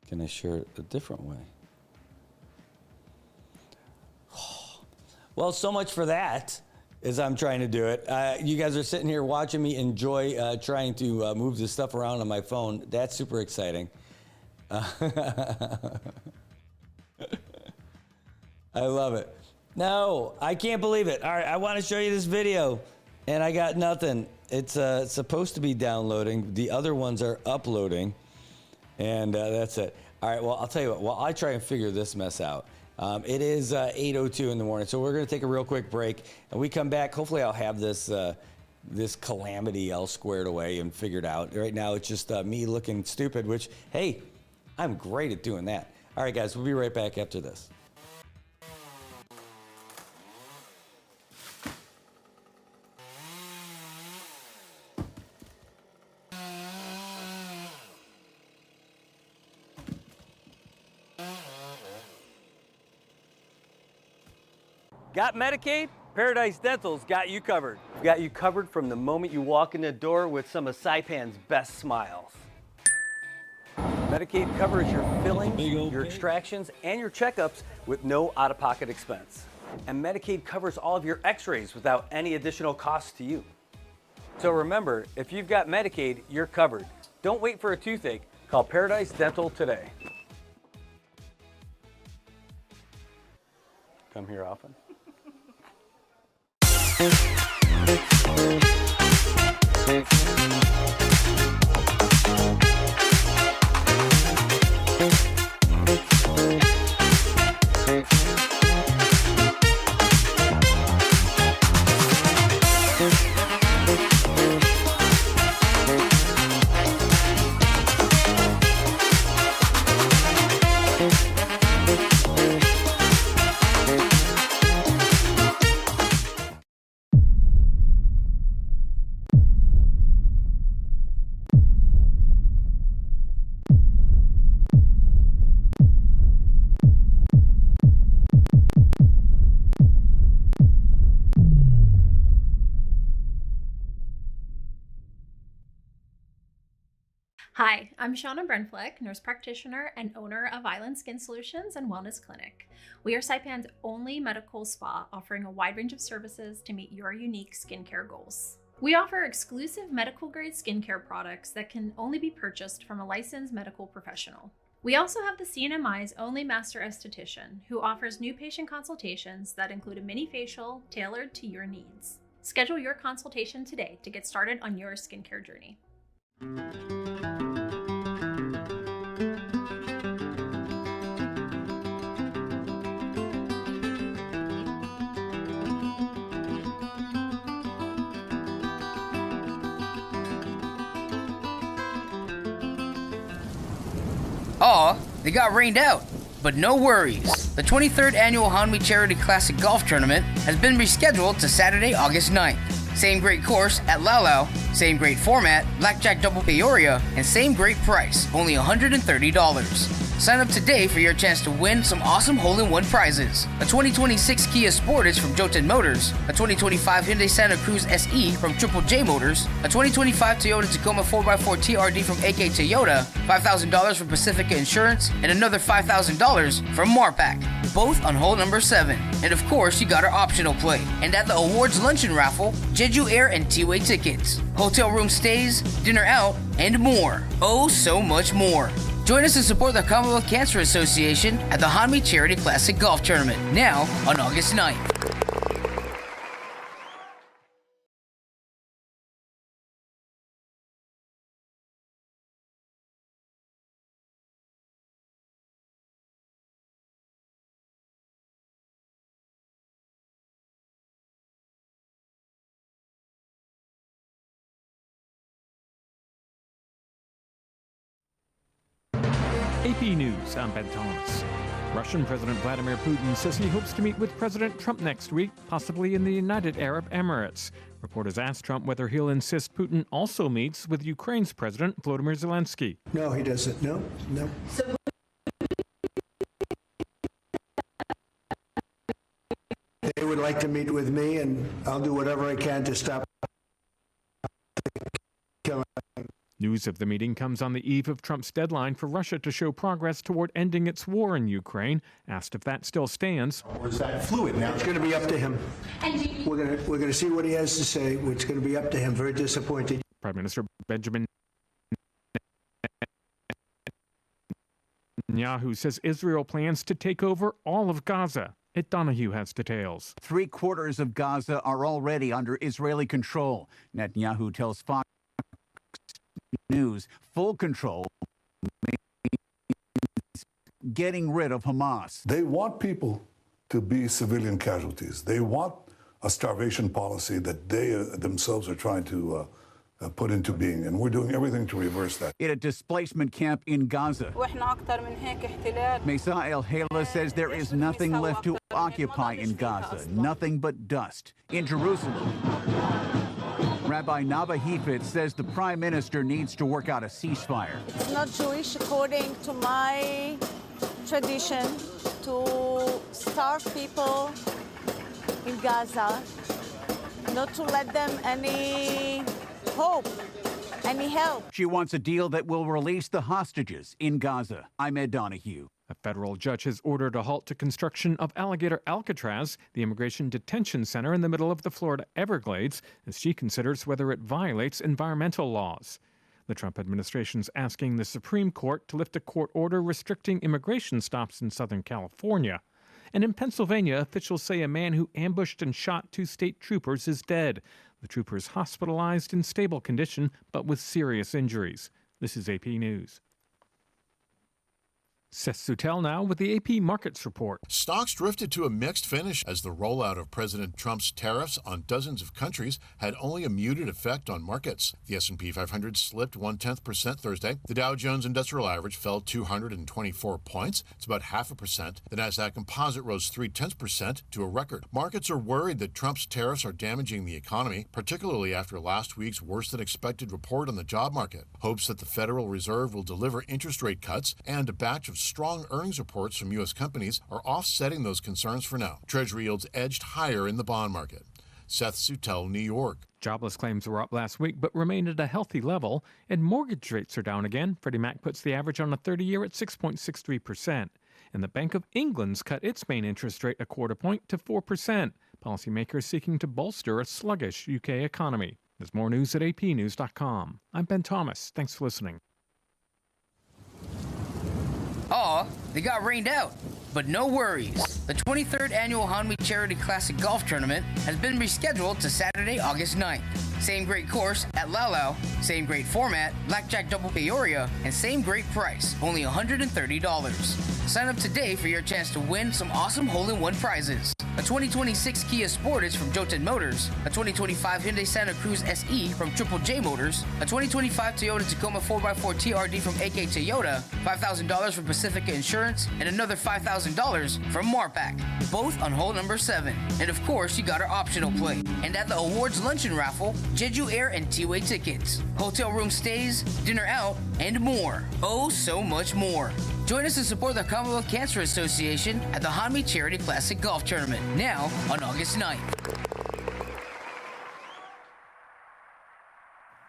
Can I share it a different way? Well, so much for that, as I'm trying to do it. You guys are sitting here watching me enjoy trying to move this stuff around on my phone. That's super exciting. I love it. No, I can't believe it. All right, I want to show you this video, and I got nothing. It's supposed to be downloading. The other ones are uploading. And that's it. All right, well, I'll tell you what. While I try and figure this mess out, it is 8:02 in the morning, so we're going to take a real quick break. And we come back. Hopefully, I'll have this this calamity all squared away and figured out. Right now, it's just me looking stupid, which, hey, I'm great at doing that. All right, guys, we'll be right back after this. Got Medicaid? Paradise Dental's got you covered. We've got you covered from the moment you walk in the door with some of Saipan's best smiles. Medicaid covers your fillings, your extractions, and your checkups with no out-of-pocket expense. And Medicaid covers all of your x-rays without any additional cost to you. So remember, if you've got Medicaid, you're covered. Don't wait for a toothache. Call Paradise Dental today. Come here often. Hi, I'm Shauna Brenfleck, nurse practitioner and owner of Island Skin Solutions and Wellness Clinic. We are Saipan's only medical spa offering a wide range of services to meet your unique skincare goals. We offer exclusive medical grade skincare products that can only be purchased from a licensed medical professional. We also have the CNMI's only master esthetician who offers new patient consultations that include a mini facial tailored to your needs. Schedule your consultation today to get started on your skincare journey. Aw, they got rained out. But no worries. The 23rd Annual Hanmi Charity Classic Golf Tournament has been rescheduled to Saturday, August 9th. Same great course at Laulau, same great format, Blackjack Double Peoria, and same great price, only $130. Sign up today for your chance to win some awesome hole-in-one prizes. A 2026 Kia Sportage from Joten Motors, a 2025 Hyundai Santa Cruz SE from Triple J Motors, a 2025 Toyota Tacoma 4x4 TRD from AK Toyota, $5,000 from Pacifica Insurance, and another $5,000 from Marpac, both on hole number 7. And of course, you got our optional play. And at the awards luncheon raffle, Jeju Air and T-Way tickets, hotel room stays, dinner out, and more. Oh, so much more. Join us to support the Commonwealth Cancer Association at the Hanmi Charity Classic Golf Tournament, now on August 9th. AP News, I'm Ben Thomas. Russian President Vladimir Putin says he hopes to meet with President Trump next week, possibly in the United Arab Emirates. Reporters asked Trump whether he'll insist Putin also meets with Ukraine's President Volodymyr Zelensky. No, he doesn't. No. They would like to meet with me, and I'll do whatever I can to stop. News of the meeting comes on the eve of Trump's deadline for Russia to show progress toward ending its war in Ukraine. Asked if that still stands. Or is that fluid now? It's going to be up to him. We're going to see what he has to say. It's going to be up to him. Very disappointed. Prime Minister Benjamin Netanyahu says Israel plans to take over all of Gaza. Ed Donahue has details. 3/4 of Gaza are already under Israeli control. Netanyahu tells Fox News full control means getting rid of Hamas. They want people to be civilian casualties. They want a starvation policy that they themselves are trying to put into being, and we're doing everything to reverse that. In a displacement camp in Gaza, Mesa El Hala says there is nothing left to occupy in Gaza, nothing but dust. In Jerusalem, Rabbi Nava Hefetz says the prime minister needs to work out a ceasefire. It's not Jewish according to my tradition to starve people in Gaza, not to let them any hope, any help. She wants a deal that will release the hostages in Gaza. I'm Ed Donahue. A federal judge has ordered a halt to construction of Alligator Alcatraz, the immigration detention center in the middle of the Florida Everglades, as she considers whether it violates environmental laws. The Trump administration is asking the Supreme Court to lift a court order restricting immigration stops in Southern California. And in Pennsylvania, officials say a man who ambushed and shot 2 state troopers is dead. The trooper is hospitalized in stable condition, but with serious injuries. This is AP News. Seth Sutel now with the AP Markets Report. Stocks drifted to a mixed finish as the rollout of President Trump's tariffs on dozens of countries had only a muted effect on markets. The S&P 500 slipped 0.1% Thursday. The Dow Jones Industrial Average fell 224 points. It's about 0.5%. The Nasdaq Composite rose 0.3% to a record. Markets are worried that Trump's tariffs are damaging the economy, particularly after last week's worse-than-expected report on the job market. Hopes that the Federal Reserve will deliver interest rate cuts and a batch of strong earnings reports from U.S. companies are offsetting those concerns for now. Treasury yields edged higher in the bond market. Seth Sutel, New York. Jobless claims were up last week but remained at a healthy level, and mortgage rates are down again. Freddie Mac puts the average on a 30-year at 6.63%. And the Bank of England's cut its main interest rate a 0.25 point to 4%. Policymakers seeking to bolster a sluggish UK economy. There's more news at apnews.com. I'm Ben Thomas. Thanks for listening. Aw, they got rained out. But no worries. The 23rd annual Hanmi Charity Classic Golf Tournament has been rescheduled to Saturday, August 9th. Same great course at Lau, same great format, Blackjack Double Peoria, and same great price, only $130. Sign up today for your chance to win some awesome hole-in-one prizes. A 2026 Kia Sportage from Joten Motors, a 2025 Hyundai Santa Cruz SE from Triple J Motors, a 2025 Toyota Tacoma 4x4 TRD from AK Toyota, $5,000 from Pacifica Insurance, and another $5,000 from Marpac, both on hole number 7. And of course, you got our optional play. And at the awards luncheon raffle, Jeju Air and T-Way tickets, hotel room stays, dinner out, and more. Oh, so much more. Join us to support the Commonwealth Cancer Association at the Hanmi Charity Classic Golf Tournament, now on August 9th.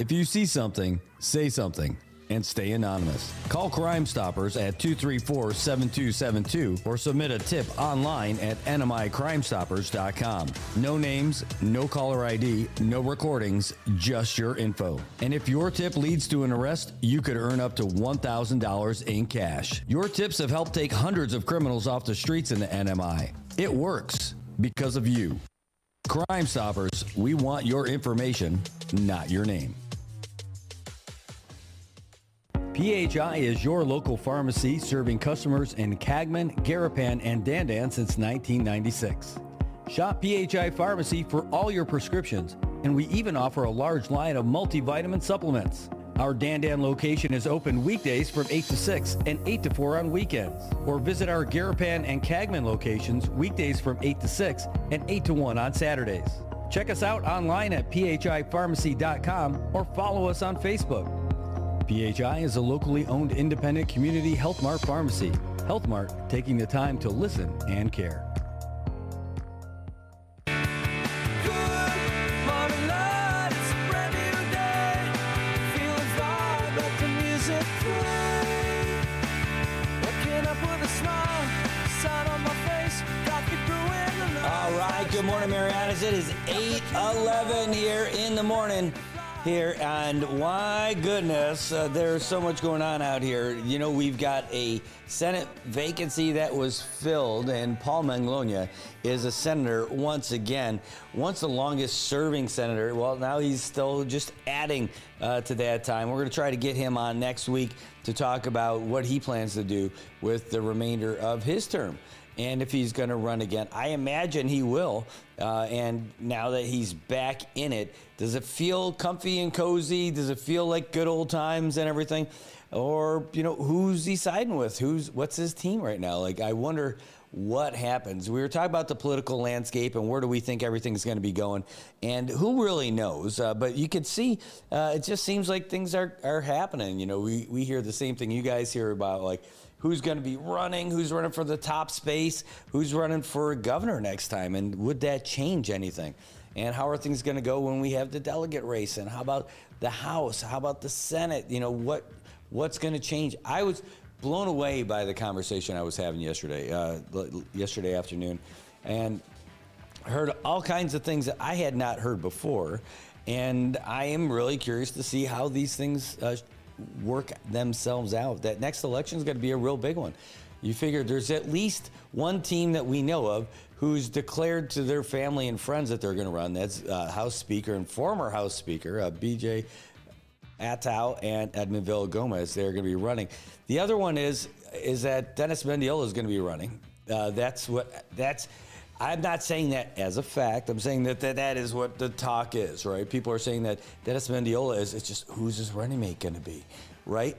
If you see something, say something, and stay anonymous. Call Crime Stoppers at 234-7272 or submit a tip online at nmicrimestoppers.com. No names, no caller ID, no recordings, just your info. And if your tip leads to an arrest, you could earn up to $1,000 in cash. Your tips have helped take hundreds of criminals off the streets in the NMI. It works because of you. Crime Stoppers, we want your information, not your name. PHI is your local pharmacy serving customers in Cagman, Garapan, and Dandan since 1996. Shop PHI Pharmacy for all your prescriptions, and we even offer a large line of multivitamin supplements. Our Dandan location is open weekdays from 8 to 6 and 8 to 4 on weekends. Or visit our Garapan and Cagman locations weekdays from 8 to 6 and 8 to 1 on Saturdays. Check us out online at phipharmacy.com or follow us on Facebook. PHI is a locally owned independent community Health Mart pharmacy. Health Mart, taking the time to listen and care. All right, good morning, Marianas. It is 8:11 here in the morning here, and my goodness, there's so much going on out here. You know, we've got a Senate vacancy that was filled, and Paul Manglona is a senator once again. Once the longest serving senator, well, now he's still just adding to that time. We're going to try to get him on next week to talk about what he plans to do with the remainder of his term. And if he's going to run again, I imagine he will. And now that he's back in it, does it feel comfy and cozy? Does it feel like good old times and everything? Or, you know, who's he siding with? What's his team right now? Like, I wonder what happens. We were talking about the political landscape and where do we think everything's going to be going, and who really knows? But you could see, it just seems like things are happening. You know, we hear the same thing you guys hear about, like, who's going to be running, who's running for the top space, who's running for governor next time, and would that change anything? And how are things going to go when we have the delegate race? And how about the House? How about the Senate? You know, what's going to change? I was blown away by the conversation I was having yesterday afternoon, and heard all kinds of things that I had not heard before. And I am really curious to see how these things work themselves out. That next election is going to be a real big one. You figure there's at least one team that we know of who's declared to their family and friends that they're going to run. That's House Speaker and former House Speaker B.J. Attow and Edmund Villagomez. They're going to be running. The other one is that Dennis Mendiola is going to be running. I'm not saying that as a fact. I'm saying that is what the talk is, right? People are saying that Dennis Mendiola is. It's just, who's his running mate going to be, right?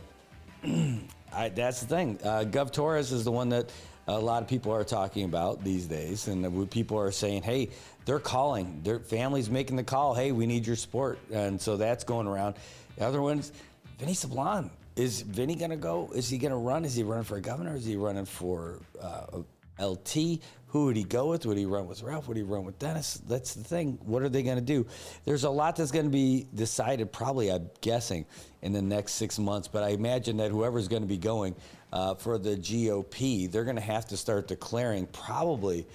That's the thing. Gov Torres is the one that a lot of people are talking about these days, and people are saying, hey, they're calling. Their family's making the call. Hey, we need your support, and so that's going around. The other one's Vinny Sablon. Is Vinny going to go? Is he going to run? Is he running for governor? Is he running for LT? Who would he go with? Would he run with Ralph? Would he run with Dennis? That's the thing. What are they going to do? There's a lot that's going to be decided probably, I'm guessing, in the next 6 months. But I imagine that whoever's going to be going for the GOP, they're going to have to start declaring probably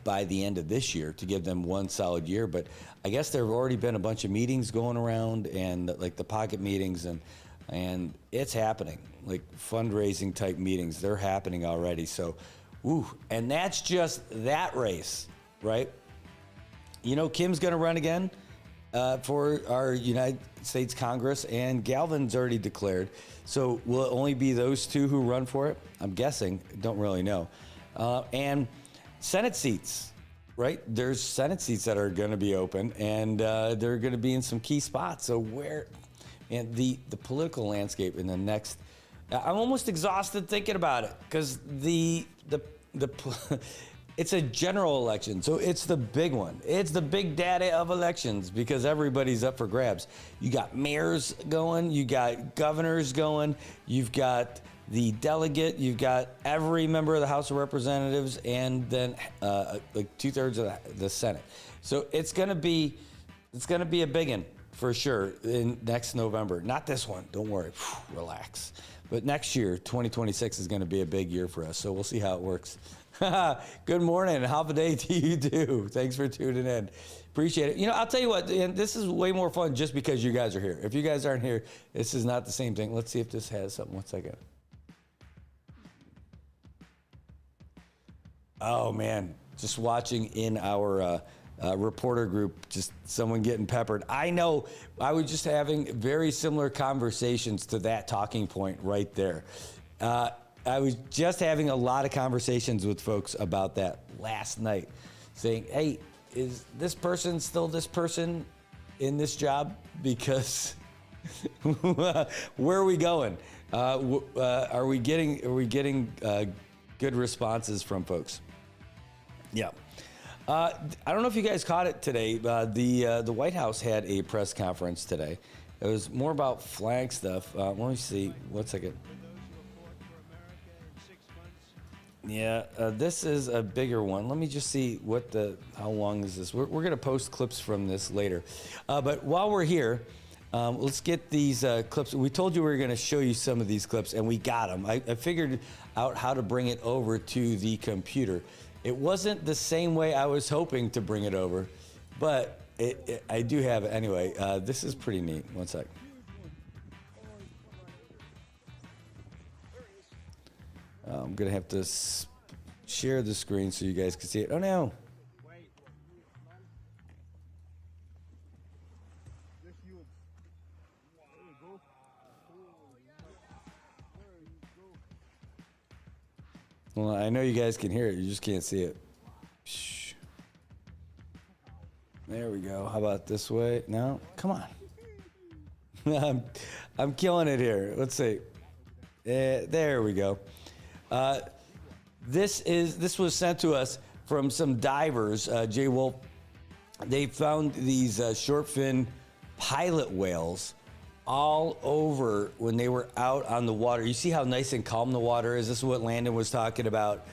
by the end of this year to give them one solid year. But I guess there have already been a bunch of meetings going around, and like the pocket meetings, and it's happening. Like fundraising type meetings, they're happening already. So, and that's just that race, right? You know, Kim's going to run again for our United States Congress, and Galvin's already declared. So will it only be those two who run for it? I'm guessing. Don't really know. And Senate seats, right? There's Senate seats that are going to be open, and they're going to be in some key spots. So and the political landscape in the next, I'm almost exhausted thinking about it, because it's a general election, so it's the big one. It's the big daddy of elections, because everybody's up for grabs. You got mayors going, you got governors going, you've got the delegate, you've got every member of the House of Representatives, and then like 2/3 of the Senate. So it's gonna be a big one for sure in next November. Not this one, don't worry, relax. But next year, 2026, is going to be a big year for us, so we'll see how it works. Good morning. How of a day do you do? Thanks for tuning in. Appreciate it. You know, I'll tell you what, and this is way more fun just because you guys are here. If you guys aren't here, this is not the same thing. Let's see if this has something. 1 second. Oh, man. Just watching in our reporter group, just someone getting peppered. I know I was just having very similar conversations to that talking point right there. I was just having a lot of conversations with folks about that last night, saying, hey, is this person still this person in this job? Because Where are we going? Are we getting good responses from folks? Yeah. I don't know if you guys caught it today. The White House had a press conference today. It was more about flag stuff. Let me see. 1 second. Yeah, this is a bigger one. Let me just see how long is this? We're going to post clips from this later. But while we're here, let's get these clips. We told you we were going to show you some of these clips, and we got them. I figured out how to bring it over to the computer. It wasn't the same way I was hoping to bring it over, but I do have it. Anyway, this is pretty neat. 1 sec. I'm going to have to share the screen so you guys can see it. Oh, no. Well, I know you guys can hear it. You just can't see it. Shh. There we go. How about this way? No? Come on. I'm killing it here. Let's see. There we go. This was sent to us from some divers. Jay Wolf, they found these short fin pilot whales all over when they were out on the water. You see how nice and calm the water is? This is what Landon was talking about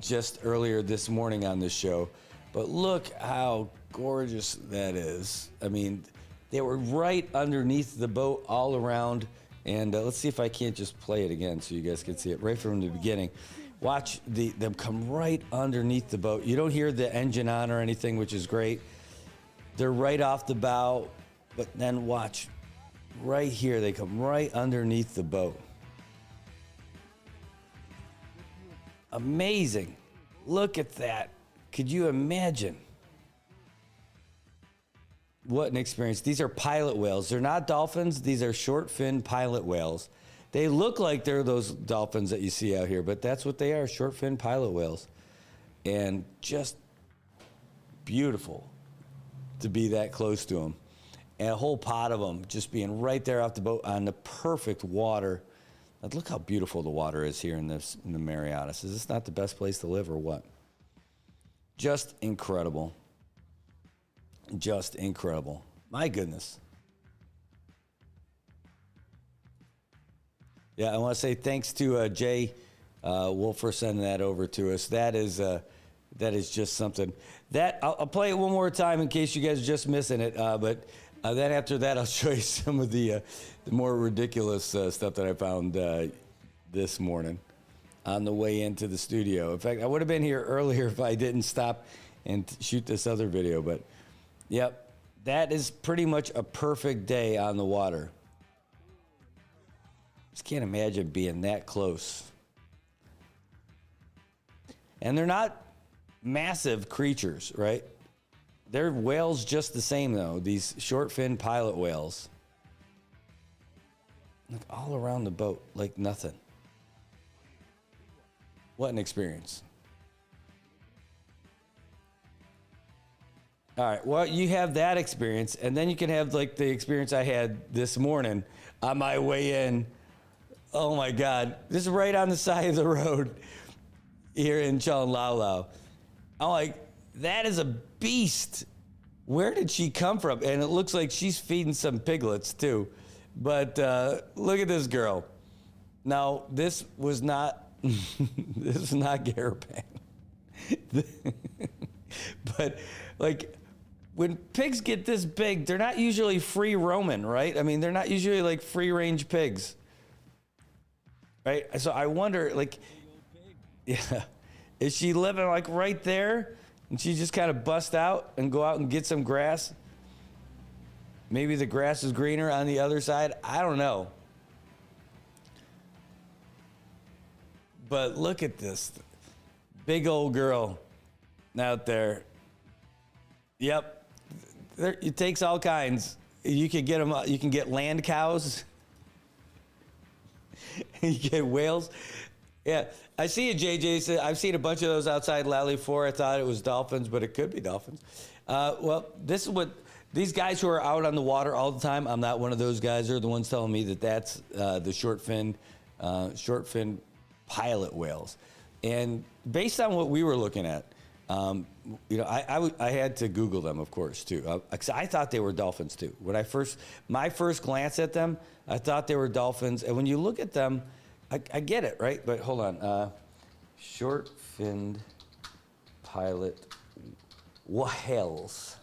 just earlier this morning on this show. But look how gorgeous that is. I mean, they were right underneath the boat all around. And let's see if I can't just play it again so you guys can see it right from the beginning. Watch them come right underneath the boat. You don't hear the engine on or anything, which is great. They're right off the bow, but then watch. Right here, they come right underneath the boat. Amazing. Look at that. Could you imagine? What an experience. These are pilot whales. They're not dolphins. These are short fin pilot whales. They look like they're those dolphins that you see out here, but that's what they are, short fin pilot whales. And just beautiful to be that close to them. And a whole pod of them just being right there off the boat on the perfect water. Now, look how beautiful the water is here in the Marianas. Is this not the best place to live or what? Just incredible. Just incredible. My goodness. Yeah, I want to say thanks to Jay Wolf for sending that over to us. That is just something. I'll play it one more time in case you guys are just missing it. But then after that, I'll show you some of the more ridiculous stuff that I found this morning on the way into the studio. In fact, I would have been here earlier if I didn't stop and shoot this other video. But, yep, that is pretty much a perfect day on the water. Just can't imagine being that close. And they're not massive creatures, right? They're whales just the same, though, these short fin pilot whales. Look, all around the boat, like nothing. What an experience. All right, well, you have that experience, and then you can have, like, the experience I had this morning on my way in. Oh, my God. This is right on the side of the road here in Chalaulau. I'm like, that is a beast. Where did she come from? And it looks like she's feeding some piglets, too. But look at this girl. Now, this was not... this is not Garapan. But, like, when pigs get this big, they're not usually free roaming, right? I mean, they're not usually, like, free-range pigs. Right? So I wonder, like, yeah, is she living, like, right there? And she just kind of bust out and go out and get some grass? Maybe the grass is greener on the other side. I don't know. But look at this big old girl out there. Yep. It takes all kinds. You can get them. You can get land cows. You get whales. Yeah. I see it, JJ. I've seen a bunch of those outside Lally 4. I thought it was dolphins, but it could be dolphins. Well, this these guys who are out on the water all the time, I'm not one of those guys. They're the ones telling me that that's the short fin pilot whales. And based on what we were looking at, I had to Google them, of course, too. I thought they were dolphins, too. When my first glance at them, I thought they were dolphins. And when you look at them, I get it, right? But hold on. Short-finned pilot whales.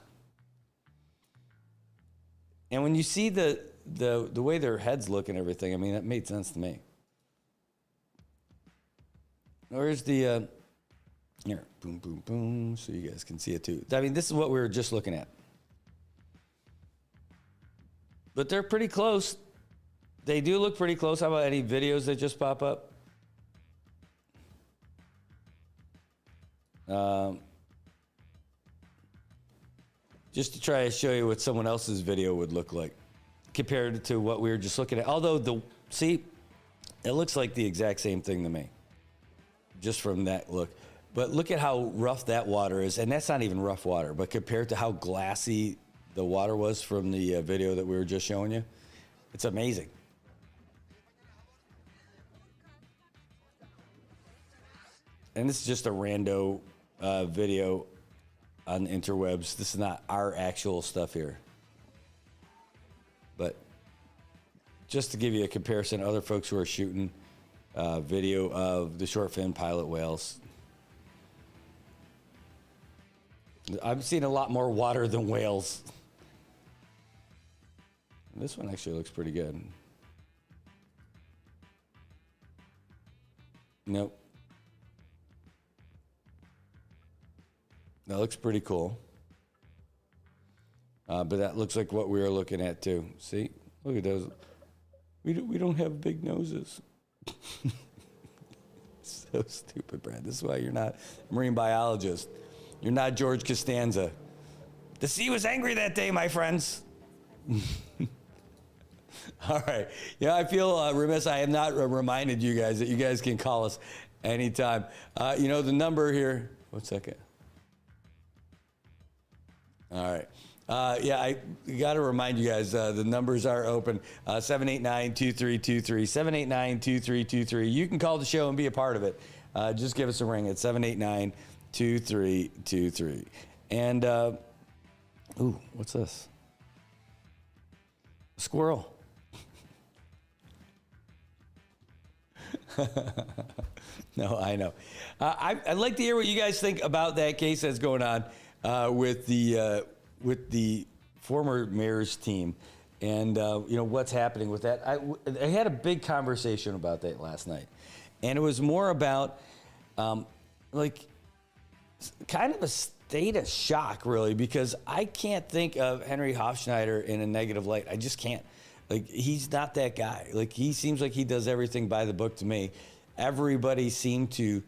And when you see the way their heads look and everything, I mean, that made sense to me. Where's the... Here, boom, boom, boom, so you guys can see it too. I mean, this is what we were just looking at. But they're pretty close. They do look pretty close. How about any videos that just pop up? Just to try to show you what someone else's video would look like compared to what we were just looking at. Although, see, it looks like the exact same thing to me, just from that look. But look at how rough that water is. And that's not even rough water, but compared to how glassy the water was from the video that we were just showing you, it's amazing. And this is just a rando video on the interwebs. This is not our actual stuff here. But just to give you a comparison, other folks who are shooting video of the short fin pilot whales, I've seen a lot more water than whales. This one actually looks pretty good. Nope. That looks pretty cool. But that looks like what we were looking at too. See? Look at those. We don't have big noses. So stupid, Brad. This is why you're not a marine biologist. You're not George Costanza. The sea was angry that day, my friends. All right. Yeah, I feel remiss. I have not reminded you guys that you guys can call us anytime. The number here. 1 second. All right. I got to remind you guys, the numbers are open. 789-2323, 789-2323. You can call the show and be a part of it. Just give us a ring at 789-2323. And, what's this? A squirrel. No, I know. I'd like to hear what you guys think about that case that's going on with the former mayor's team, and what's happening with that. I had a big conversation about that last night, and it was more about kind of a state of shock, really, because I can't think of Henry Hofschneider in a negative light. I just can't. He's not that guy. He seems like he does everything by the book to me. Everybody seemed to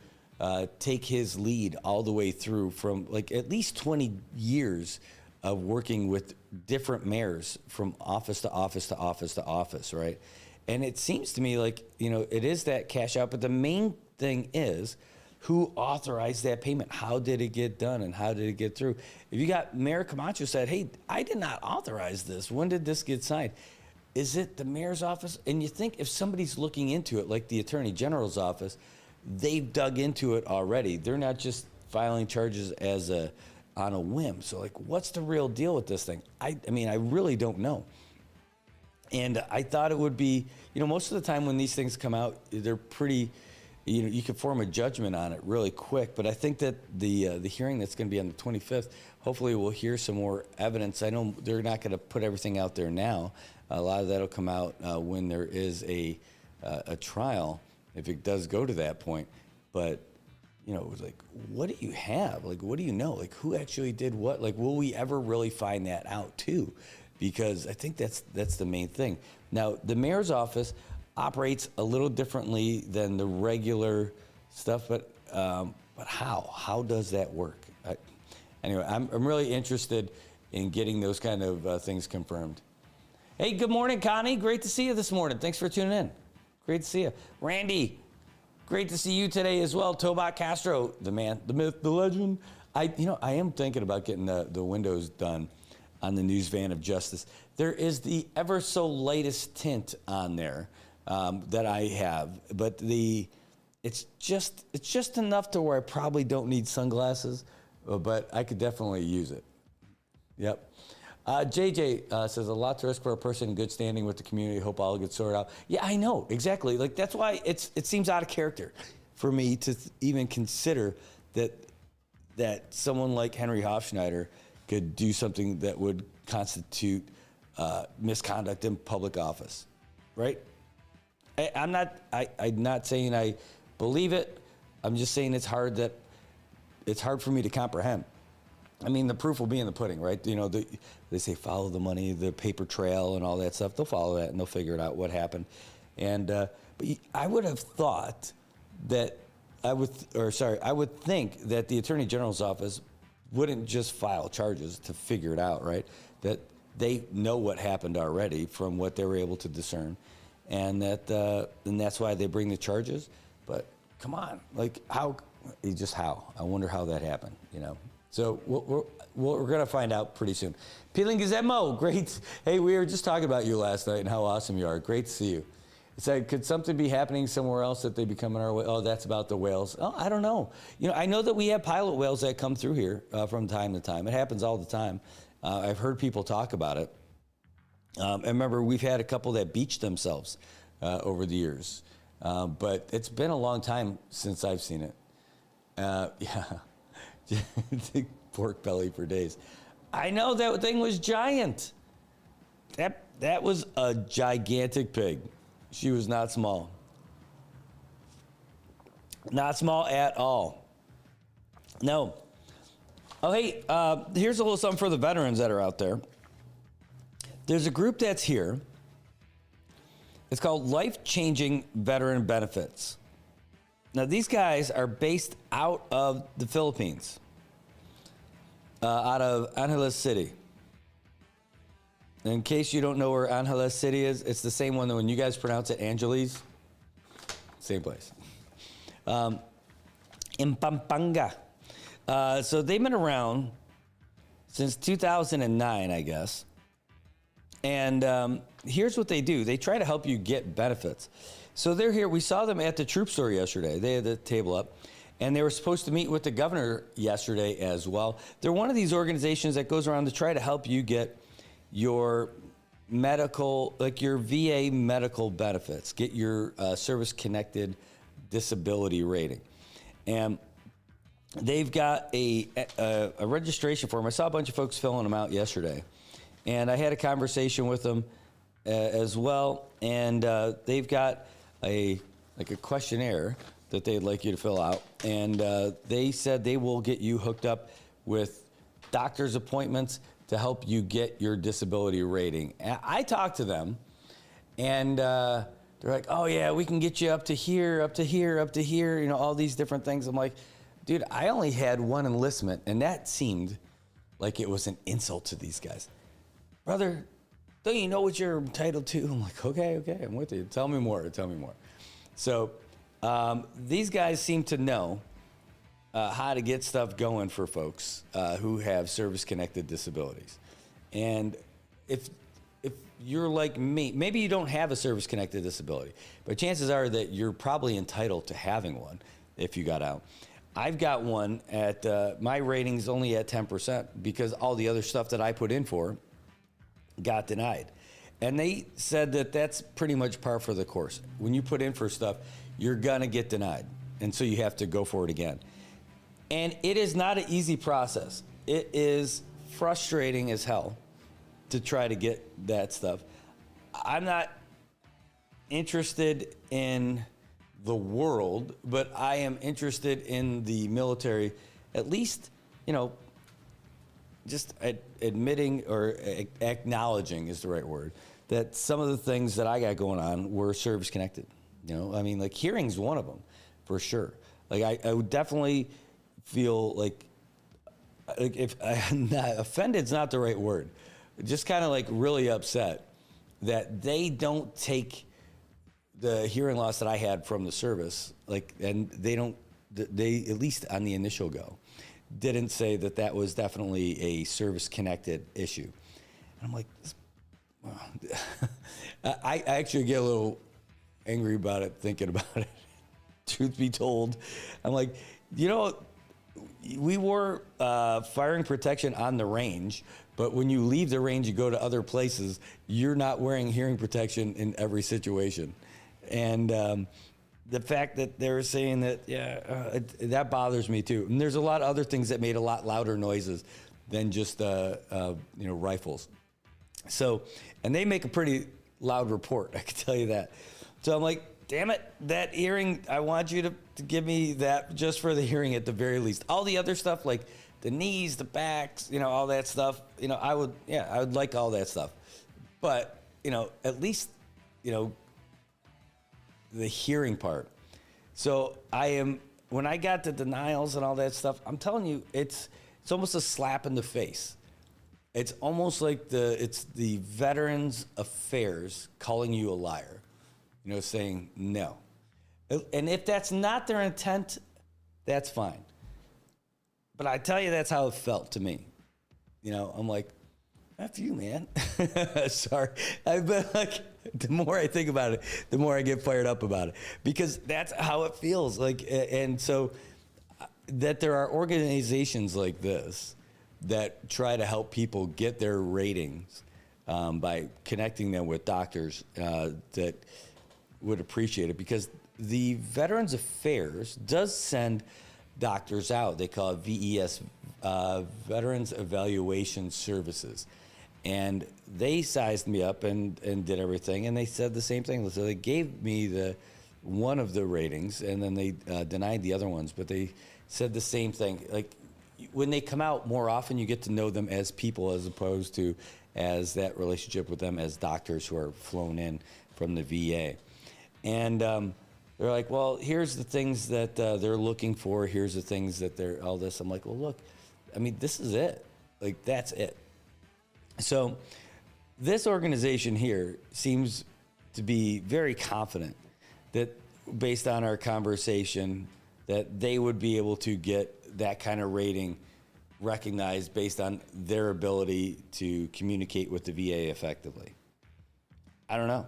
take his lead all the way through from at least 20 years of working with different mayors from office to office to office to office, right? And it seems to me it is that cash out, but the main thing is who authorized that payment? How did it get done and how did it get through? If you got Mayor Camacho said, hey, I did not authorize this. When did this get signed? Is it the mayor's office? And you think if somebody's looking into it, like the Attorney General's office, they've dug into it already. They're not just filing charges on a whim. So what's the real deal with this thing? I mean, I really don't know. And I thought it would be, most of the time when these things come out, they're pretty, you can form a judgment on it really quick. But I think that the hearing that's going to be on the 25th, hopefully we'll hear some more evidence. I know they're not going to put everything out there now. A lot of that will come out when there is a trial, if it does go to that point. But, it was what do you have? What do you know? Who actually did what? Will we ever really find that out too? Because I think that's the main thing. Now, the mayor's office operates a little differently than the regular stuff, but how? How does that work? Anyway, I'm really interested in getting those kind of things confirmed. Hey, good morning, Connie. Great to see you this morning. Thanks for tuning in. Great to see you. Randy, great to see you today as well. Tobot Castro, the man, the myth, the legend. I am thinking about getting the windows done. on the news van of justice. There is the ever so lightest tint on there that I have, but it's just enough to where I probably don't need sunglasses, but I could definitely use it. Yep. JJ says, a lot to risk for a person in good standing with the community. Hope all gets sorted out. Yeah, I know, exactly. Like, that's why it seems out of character for me to even consider that someone like Henry Hofschneider could do something that would constitute misconduct in public office, right? I'm not saying I believe it. I'm just saying it's hard for me to comprehend. I mean, the proof will be in the pudding, right? You know, they say follow the money, the paper trail, and all that stuff. They'll follow that and they'll figure it out what happened. And but I would have thought that I would think that the Attorney General's office wouldn't just file charges to figure it out, right? That they know what happened already from what they were able to discern, and that's why they bring the charges. But come on, like how? I wonder how that happened, you know. So we're going to find out pretty soon. Peeling Gazemo, great. Hey, we were just talking about you last night and how awesome you are. Great to see you. It's like, could something be happening somewhere else that they be coming our way? Oh, that's about the whales. Oh, I don't know. You know, I know that we have pilot whales that come through here from time to time. It happens all the time. I've heard people talk about it. I remember we've had a couple that beached themselves over the years. But it's been a long time since I've seen it. Yeah. Pork belly for days. I know that thing was giant. That was a gigantic pig. She was not small. Not small at all. No. Oh, hey, here's a little something for the veterans that are out there. There's a group that's here. It's called Life Changing Veteran Benefits. Now, these guys are based out of the Philippines, out of Angeles City. In case you don't know where Angeles City is, it's the same one that when you guys pronounce it Angeles, same place. In Pampanga. So they've been around since 2009, I guess. And here's what they do. They try to help you get benefits. So they're here. We saw them at the troop store yesterday. They had the table up. And they were supposed to meet with the governor yesterday as well. They're one of these organizations that goes around to try to help you get your medical, like your VA medical benefits, get your service-connected disability rating. And they've got a registration form. I saw a bunch of folks filling them out yesterday. And I had a conversation with them as well. And they've got a questionnaire that they'd like you to fill out. And they said they will get you hooked up with doctor's appointments to help you get your disability rating. And I talked to them, and they're like, oh, yeah, we can get you up to here, up to here, up to here, you know, all these different things. I'm like, dude, I only had one enlistment, and that seemed like it was an insult to these guys. Brother, don't you know what you're entitled to? I'm like, okay, I'm with you. Tell me more. So these guys seem to know how to get stuff going for folks who have service-connected disabilities. And if you're like me, maybe you don't have a service-connected disability, but chances are that you're probably entitled to having one if you got out. I've got one at, my rating's only at 10% because all the other stuff that I put in for got denied. And they said that that's pretty much par for the course. When you put in for stuff, you're gonna get denied. And so you have to go for it again. And it is not an easy process. It is frustrating as hell to try to get that stuff. I'm not interested in the world, but I am interested in the military, at least, you know, just admitting or acknowledging is the right word, that some of the things that I got going on were service connected. You know, I mean, like hearing's one of them, for sure. Like I would definitely feel like if I'm not, offended's not the right word, just kind of like really upset that they don't take the hearing loss that I had from the service, like, and they at least on the initial go, didn't say that that was definitely a service-connected issue. And I'm like, I actually get a little angry about it, thinking about it. Truth be told, I'm like, we wore firing protection on the range, but when you leave the range, you go to other places, you're not wearing hearing protection in every situation. And the fact that they're saying that, that bothers me too. And there's a lot of other things that made a lot louder noises than just rifles. So, and they make a pretty loud report, I can tell you that. So I'm like, damn it, that hearing, I want you to give me that just for the hearing at the very least. All the other stuff, like the knees, the backs, all that stuff, I would like all that stuff. But, at least, the hearing part. So when I got the denials and all that stuff, I'm telling you, it's almost a slap in the face. It's almost like it's the Veterans Affairs calling you a liar. Saying no. And if that's not their intent, that's fine. But I tell you, that's how it felt to me. I'm like, F you, man. Sorry. But like, the more I think about it, the more I get fired up about it. Because that's how it feels. Like, and so that there are organizations like this that try to help people get their ratings by connecting them with doctors that would appreciate it, because the Veterans Affairs does send doctors out. They call it VES, Veterans Evaluation Services. And they sized me up and did everything, and they said the same thing. So they gave me one of the ratings, and then they denied the other ones, but they said the same thing. Like, when they come out more often, you get to know them as people as opposed to as that relationship with them as doctors who are flown in from the VA. And they're like, well, here's the things that they're looking for. Here's the things that they're all this. I'm like, well, look, I mean, this is it. Like, that's it. So this organization here seems to be very confident that, based on our conversation, that they would be able to get that kind of rating recognized based on their ability to communicate with the VA effectively. I don't know.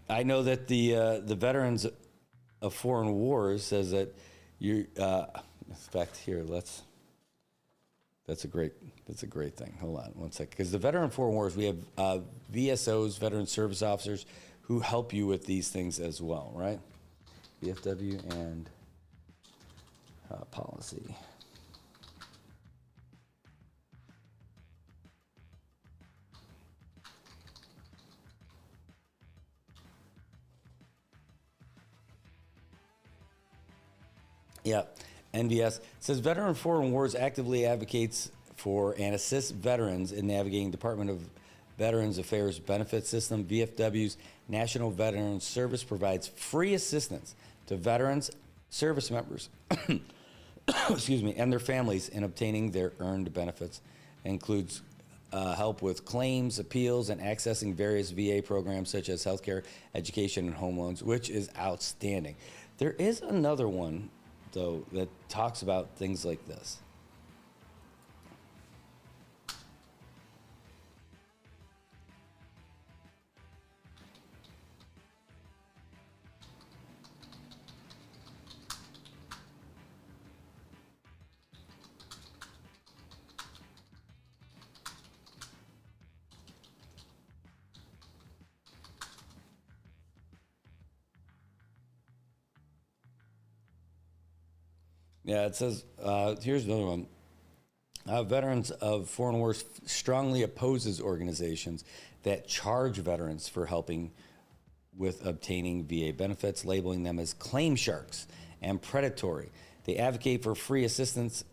I know that the Veterans of Foreign Wars says that in fact, here, that's a great thing. Hold on one second. Because the Veteran of Foreign Wars, we have VSOs, Veteran Service Officers, who help you with these things as well, right? VFW and policy. Yeah, NVS says Veteran Foreign Wars actively advocates for and assists veterans in navigating Department of Veterans Affairs benefit system. VFW's National Veterans Service provides free assistance to veterans, service members, excuse me, and their families in obtaining their earned benefits. It includes help with claims, appeals, and accessing various VA programs such as healthcare, education, and home loans, which is outstanding. There is another one, though, that talks about things like this. Yeah, it says, here's another one. Veterans of Foreign Wars strongly opposes organizations that charge veterans for helping with obtaining VA benefits, labeling them as claim sharks and predatory. They advocate for free assistance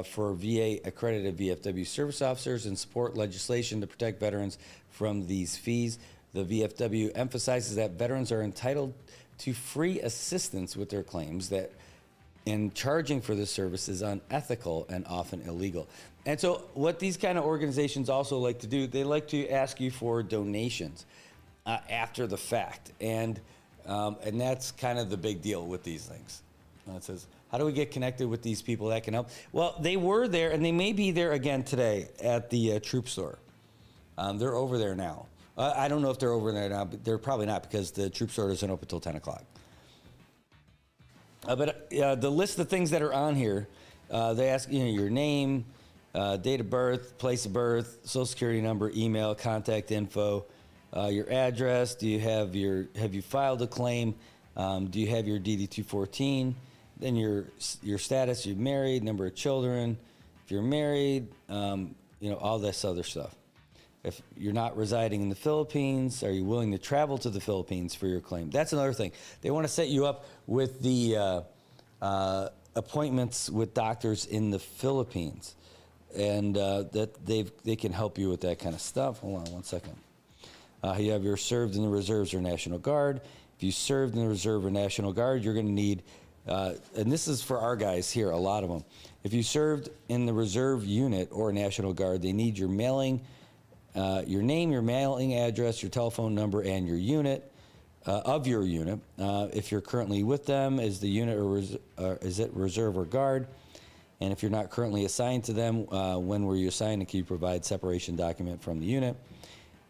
for VA accredited VFW service officers and support legislation to protect veterans from these fees. The VFW emphasizes that veterans are entitled to free assistance with their claims, that and charging for this service is unethical and often illegal. And so what these kind of organizations also like to do, they like to ask you for donations after the fact. And that's kind of the big deal with these things. It says, how do we get connected with these people that can help? Well, they were there, and they may be there again today at the troop store. They're over there now. I don't know if they're over there now, but they're probably not because the troop store doesn't open until 10 o'clock. But the list of things that are on here, they ask your name, date of birth, place of birth, social security number, email, contact info, your address. Have you filed a claim? Do you have your DD-214? Then your status, you're married, number of children, if you're married, all this other stuff. If you're not residing in the Philippines, are you willing to travel to the Philippines for your claim? That's another thing. They want to set you up with the appointments with doctors in the Philippines, and that they can help you with that kind of stuff. Hold on one second. You have your served in the reserves or National Guard. If you served in the reserve or National Guard, you're going to need, and this is for our guys here, a lot of them. If you served in the reserve unit or National Guard, they need your mailing. Your name, your mailing address, your telephone number, and your unit of your unit. If you're currently with them, is the unit or is it reserve or guard? And if you're not currently assigned to them, when were you assigned? And can you provide separation document from the unit?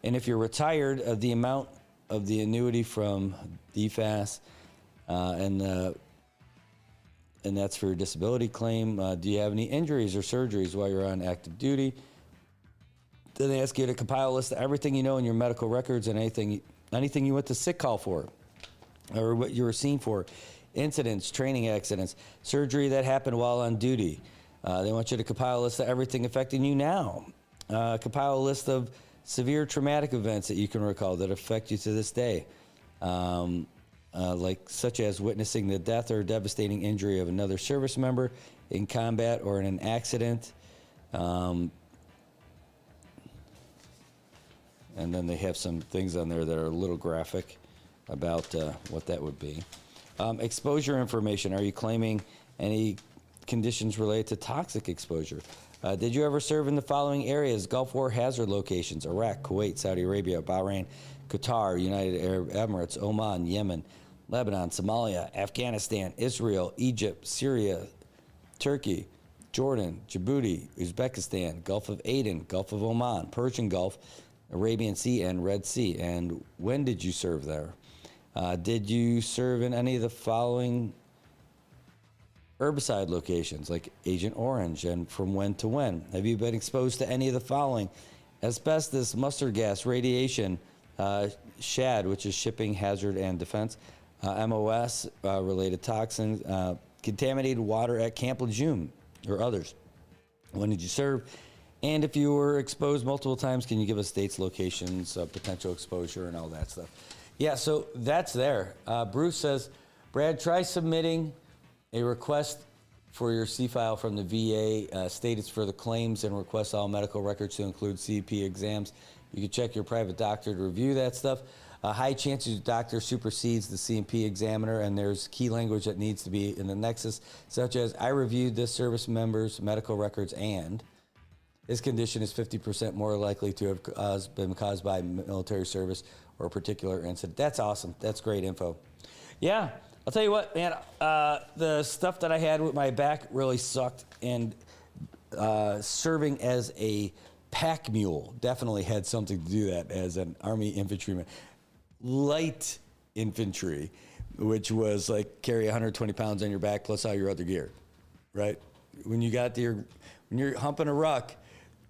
And if you're retired, the amount of the annuity from DFAS, and that's for your disability claim. Do you have any injuries or surgeries while you're on active duty? Then they ask you to compile a list of everything you know in your medical records and anything you went to sick call for or what you were seen for, incidents, training accidents, surgery that happened while on duty. They want you to compile a list of everything affecting you now. Compile a list of severe traumatic events that you can recall that affect you to this day, like such as witnessing the death or devastating injury of another service member in combat or in an accident. And then they have some things on there that are a little graphic about what that would be. Exposure information. Are you claiming any conditions related to toxic exposure? Did you ever serve in the following areas? Gulf War hazard locations: Iraq, Kuwait, Saudi Arabia, Bahrain, Qatar, United Arab Emirates, Oman, Yemen, Lebanon, Somalia, Afghanistan, Israel, Egypt, Syria, Turkey, Jordan, Djibouti, Uzbekistan, Gulf of Aden, Gulf of Oman, Persian Gulf, Arabian Sea, and Red Sea. And when did you serve there? Did you serve in any of the following herbicide locations, like Agent Orange, and from when to when? Have you been exposed to any of the following: asbestos, mustard gas, radiation, SHAD, which is shipping, hazard, and defense, MOS, related toxins, contaminated water at Camp Lejeune, or others? When did you serve? And if you were exposed multiple times, can you give us dates, locations, potential exposure, and all that stuff? Yeah, so that's there. Bruce says, Brad, try submitting a request for your C-file from the VA. State it's for the claims and request all medical records to include CP exams. You can check your private doctor to review that stuff. High chances your doctor supersedes the C&P examiner, and there's key language that needs to be in the nexus, such as, I reviewed this service member's medical records and his condition is 50% more likely to have been caused by military service or a particular incident. That's awesome. That's great info. Yeah, I'll tell you what, man, the stuff that I had with my back really sucked, and serving as a pack mule definitely had something to do that as an Army infantryman. Light infantry, which was like carry 120 pounds on your back plus all your other gear, right? When you're humping a ruck,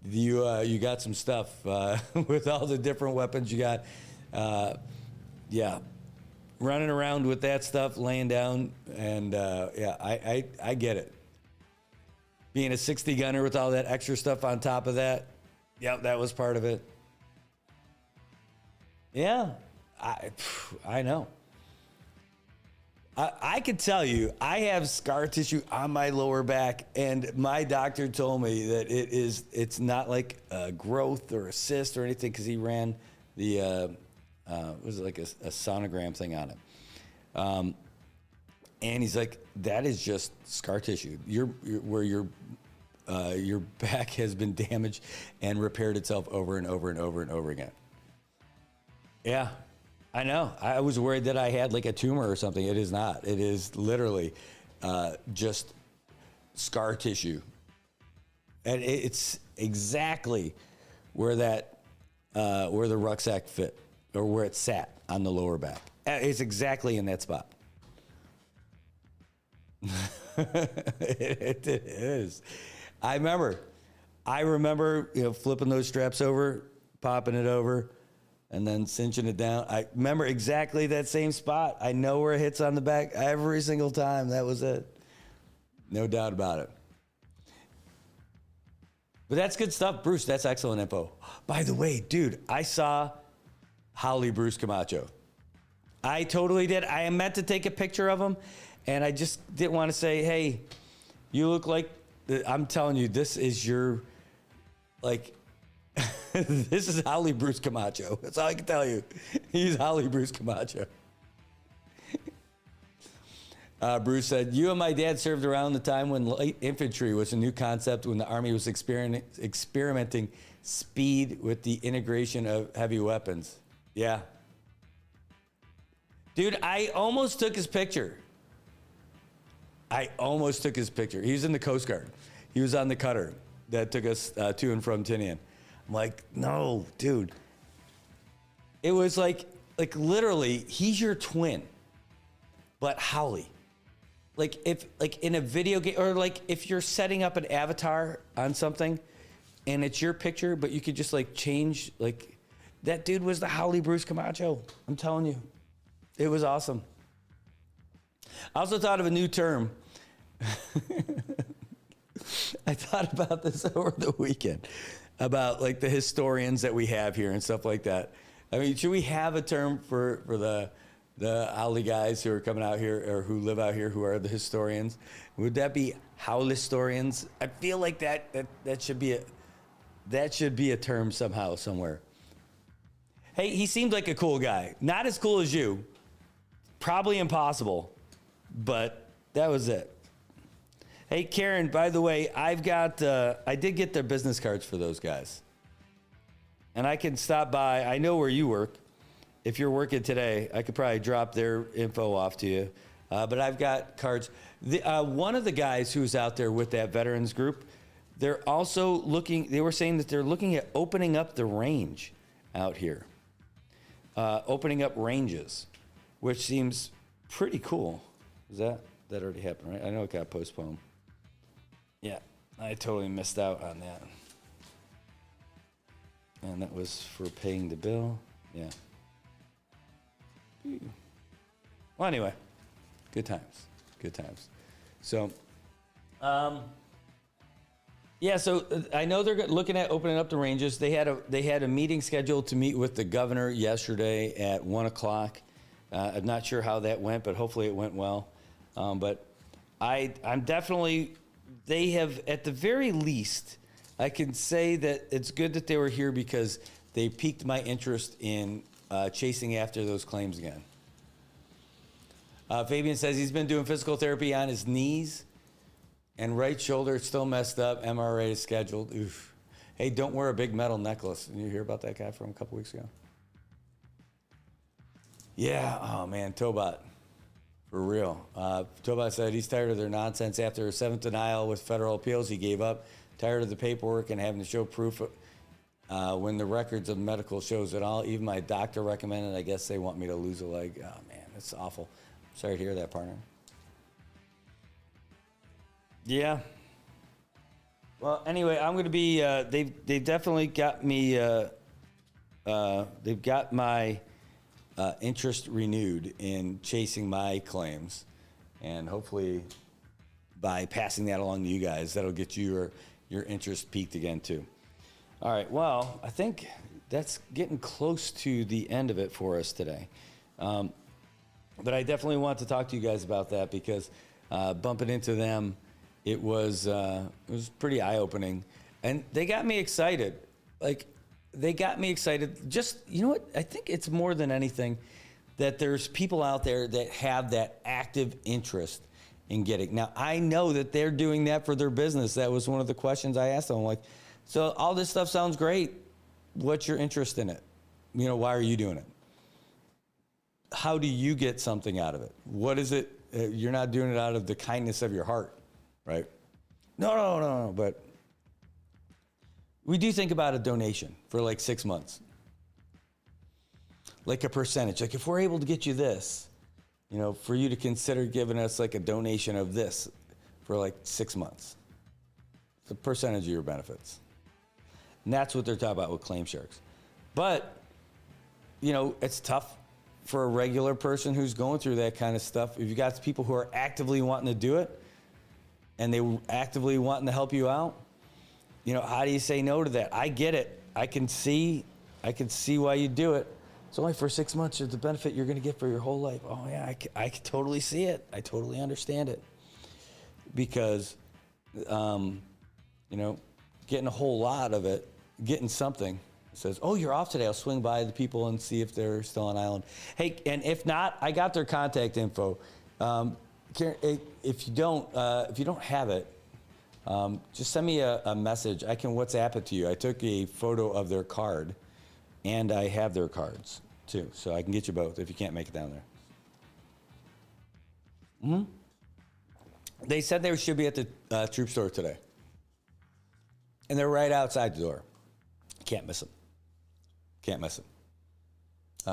you got some stuff with all the different weapons you got. Yeah, running around with that stuff, laying down, and I get it. Being a 60 gunner with all that extra stuff on top of that, yeah, that was part of it. Yeah, I know. I could tell you, I have scar tissue on my lower back, and my doctor told me that it's not like a growth or a cyst or anything, because he ran the, was it like a sonogram thing on it. And he's like, that is just scar tissue. Where your back has been damaged and repaired itself over and over and over and over again. Yeah. I know. I was worried that I had like a tumor or something. It is not. It is literally just scar tissue. And it's exactly where that where the rucksack fit or where it sat on the lower back. It's exactly in that spot. It is. I remember, flipping those straps over, popping it over, and then cinching it down. I remember exactly that same spot. I know where it hits on the back every single time. That was it. No doubt about it. But that's good stuff, Bruce. That's excellent info. By the way, dude, I saw Holly Bruce Camacho. I totally did. I meant to take a picture of him, and I just didn't want to say, hey, you look like, I'm telling you, this is your, like, this is Holly Bruce Camacho. That's all I can tell you. He's Holly Bruce Camacho. Bruce said, you and my dad served around the time when light infantry was a new concept, when the Army was experimenting speed with the integration of heavy weapons. Yeah. Dude, I almost took his picture. He was in the Coast Guard. He was on the cutter that took us to and from Tinian. I'm like, no, dude. It was like literally, he's your twin, but Howley. Like if in a video game, or like if you're setting up an avatar on something, and it's your picture, but you could just like change. Like that dude was the Howley Bruce Camacho. I'm telling you, it was awesome. I also thought of a new term. I thought about this over the weekend, about like the historians that we have here and stuff like that. I mean, should we have a term for the Howley guys who are coming out here or who live out here who are the historians? Would that be Howlistorians? I feel like that should be a term somehow, somewhere. Hey, he seemed like a cool guy. Not as cool as you. Probably impossible, but that was it. Hey, Karen, by the way, I did get their business cards for those guys. And I can stop by. I know where you work. If you're working today, I could probably drop their info off to you. But I've got cards. One of the guys who's out there with that veterans group, they were saying that they're looking at opening up the range out here. Opening up ranges, which seems pretty cool. That already happened, right? I know it got postponed. Yeah, I totally missed out on that. And that was for paying the bill. Yeah. Well, anyway, good times. So, yeah. So I know they're looking at opening up the ranges. They had a meeting scheduled to meet with the governor yesterday at 1:00. I'm not sure how that went, but hopefully it went well. But I'm definitely. They have, at the very least, I can say that it's good that they were here because they piqued my interest in chasing after those claims again. Fabian says he's been doing physical therapy on his knees and right shoulder still messed up. MRI is scheduled. Oof. Hey, don't wear a big metal necklace. Did you hear about that guy from a couple weeks ago? Yeah. Oh, man. Tobot. For real. Tobot said he's tired of their nonsense. After a 7th denial with federal appeals, he gave up. Tired of the paperwork and having to show proof when the records of medical shows it all. Even my doctor recommended. I guess they want me to lose a leg. Oh, man, that's awful. Sorry to hear that, partner. Yeah. Well, anyway, I'm going to be. They've definitely got me. They've got my interest renewed in chasing my claims, and hopefully, by passing that along to you guys, that'll get your interest peaked again too. All right. Well, I think that's getting close to the end of it for us today. But I definitely want to talk to you guys about that because bumping into them, it was pretty eye-opening, and they got me excited. They got me excited. Just, you know what? I think it's more than anything that there's people out there that have that active interest in getting. Now, I know that they're doing that for their business. That was one of the questions I asked them. I'm like, so all this stuff sounds great. What's your interest in it? Why are you doing it? How do you get something out of it? What is it? You're not doing it out of the kindness of your heart, right? No. But we do think about a donation for like 6 months. like a percentage. Like if we're able to get you this, you know, for you to consider giving us like a donation of this for like 6 months. It's a percentage of your benefits. And that's what they're talking about with Claim Sharks. But, you know, it's tough for a regular person who's going through that kind of stuff. If you got people who are actively wanting to do it and they actively wanting to help you out, you know, how do you say no to that? I get it. I can see why you do it. It's only for 6 months. It's the benefit you're going to get for your whole life. Oh yeah, I can totally see it. I totally understand it. Because, you know, getting a whole lot of it, getting something, says, oh, you're off today. I'll swing by the people and see if they're still on island. Hey, and if not, I got their contact info. If you don't have it, just send me a message. I can WhatsApp it to you. I took a photo of their card, and I have their cards too, so I can get you both if you can't make it down there. They said they should be at the troop store today, and they're right outside the door. Can't miss them. Can't miss them.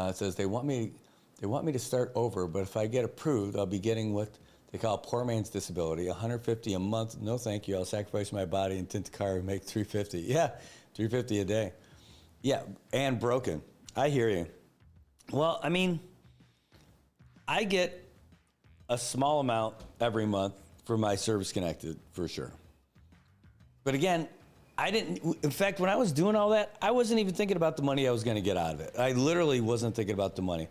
It says they want me to start over, but if I get approved, I'll be getting what they call poor man's disability, $150 a month. No, thank you. I'll sacrifice my body and tint the car and make $350. Yeah, $350 a day. Yeah, and broken. I hear you. Well, I mean, I get a small amount every month for my service connected, for sure. But again, in fact, when I was doing all that, I wasn't even thinking about the money I was going to get out of it. I literally wasn't thinking about the money.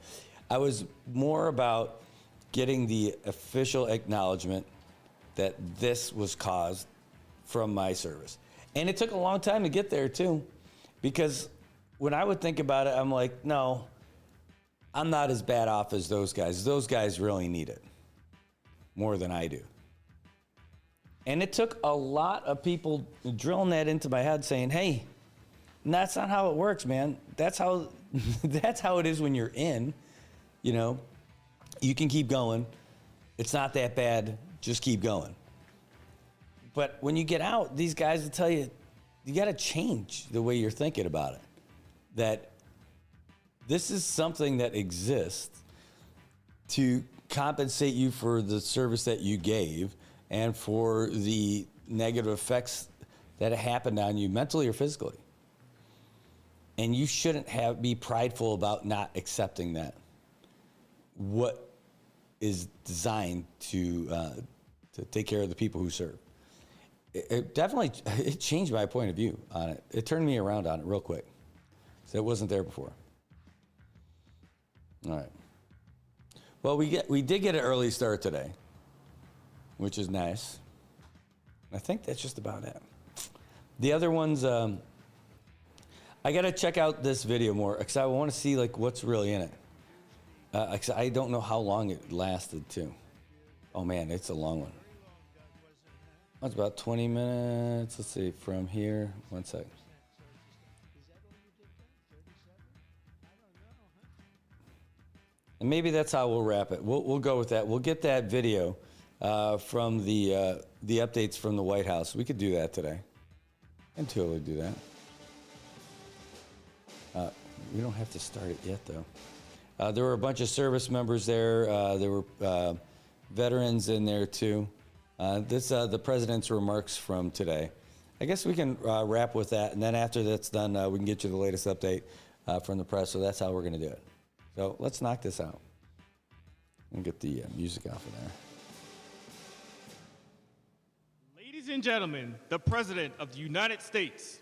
I was more about getting the official acknowledgement that this was caused from my service. And it took a long time to get there too, because when I would think about it, I'm like, no, I'm not as bad off as those guys. Those guys really need it more than I do. And it took a lot of people drilling that into my head saying, hey, that's not how it works, man. That's how it is when you're in, you know. You can keep going. It's not that bad. Just keep going. But when you get out, these guys will tell you, you got to change the way you're thinking about it. That this is something that exists to compensate you for the service that you gave and for the negative effects that happened on you mentally or physically. And you shouldn't be prideful about not accepting that. What is designed to take care of the people who serve. It definitely changed my point of view on it. It turned me around on it real quick. So it wasn't there before. All right. Well, we did get an early start today, which is nice. I think that's just about it. The other ones, I got to check out this video more because I want to see like what's really in it. I don't know how long it lasted too. Oh man, it's a long one. That's about 20 minutes. Let's see, from here, 1 sec. And maybe that's how we'll wrap it. We'll go with that. We'll get that video from the updates from the White House. We could do that today. I can totally do that. We don't have to start it yet though. There were a bunch of service members there. There were veterans in there too. The president's remarks from today. I guess we can wrap with that, and then after that's done, we can get you the latest update from the press. So that's how we're going to do it. So let's knock this out and get the music off of there. Ladies and gentlemen, the President of the United States.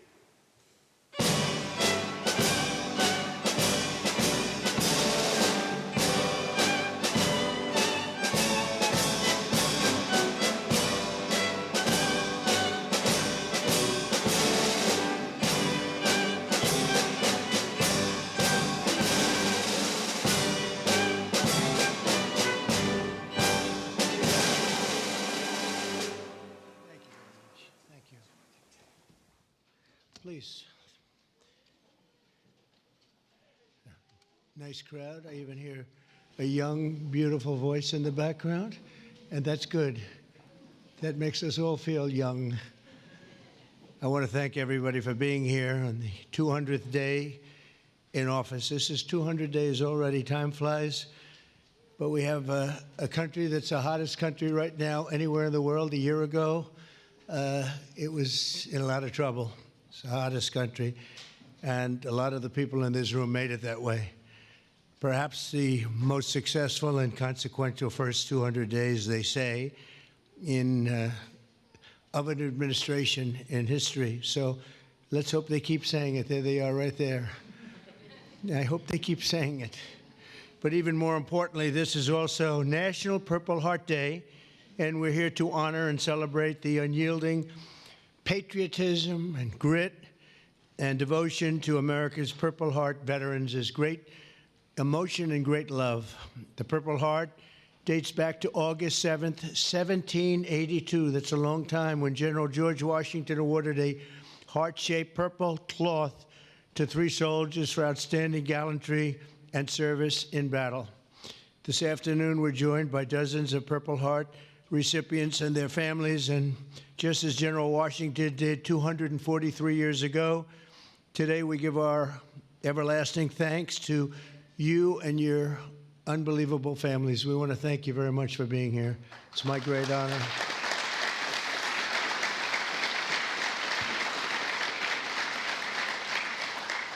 Please. Nice crowd. I even hear a young, beautiful voice in the background, and that's good. That makes us all feel young. I want to thank everybody for being here on the 200th day in office. This is 200 days already. Time flies. But we have a country that's the hottest country right now anywhere in the world. A year ago, it was in a lot of trouble. It's the hottest country. And a lot of the people in this room made it that way. Perhaps the most successful and consequential first 200 days, they say, of an administration in history. So let's hope they keep saying it. There they are right there. I hope they keep saying it. But even more importantly, this is also National Purple Heart Day, and we're here to honor and celebrate the unyielding patriotism and grit and devotion to America's Purple Heart veterans is great emotion and great love. The Purple Heart dates back to August 7th, 1782. That's a long time, when General George Washington awarded a heart-shaped purple cloth to 3 soldiers for outstanding gallantry and service in battle. This afternoon, we're joined by dozens of Purple Heart recipients and their families, and just as General Washington did 243 years ago, today we give our everlasting thanks to you and your unbelievable families. We want to thank you very much for being here. It's my great honor.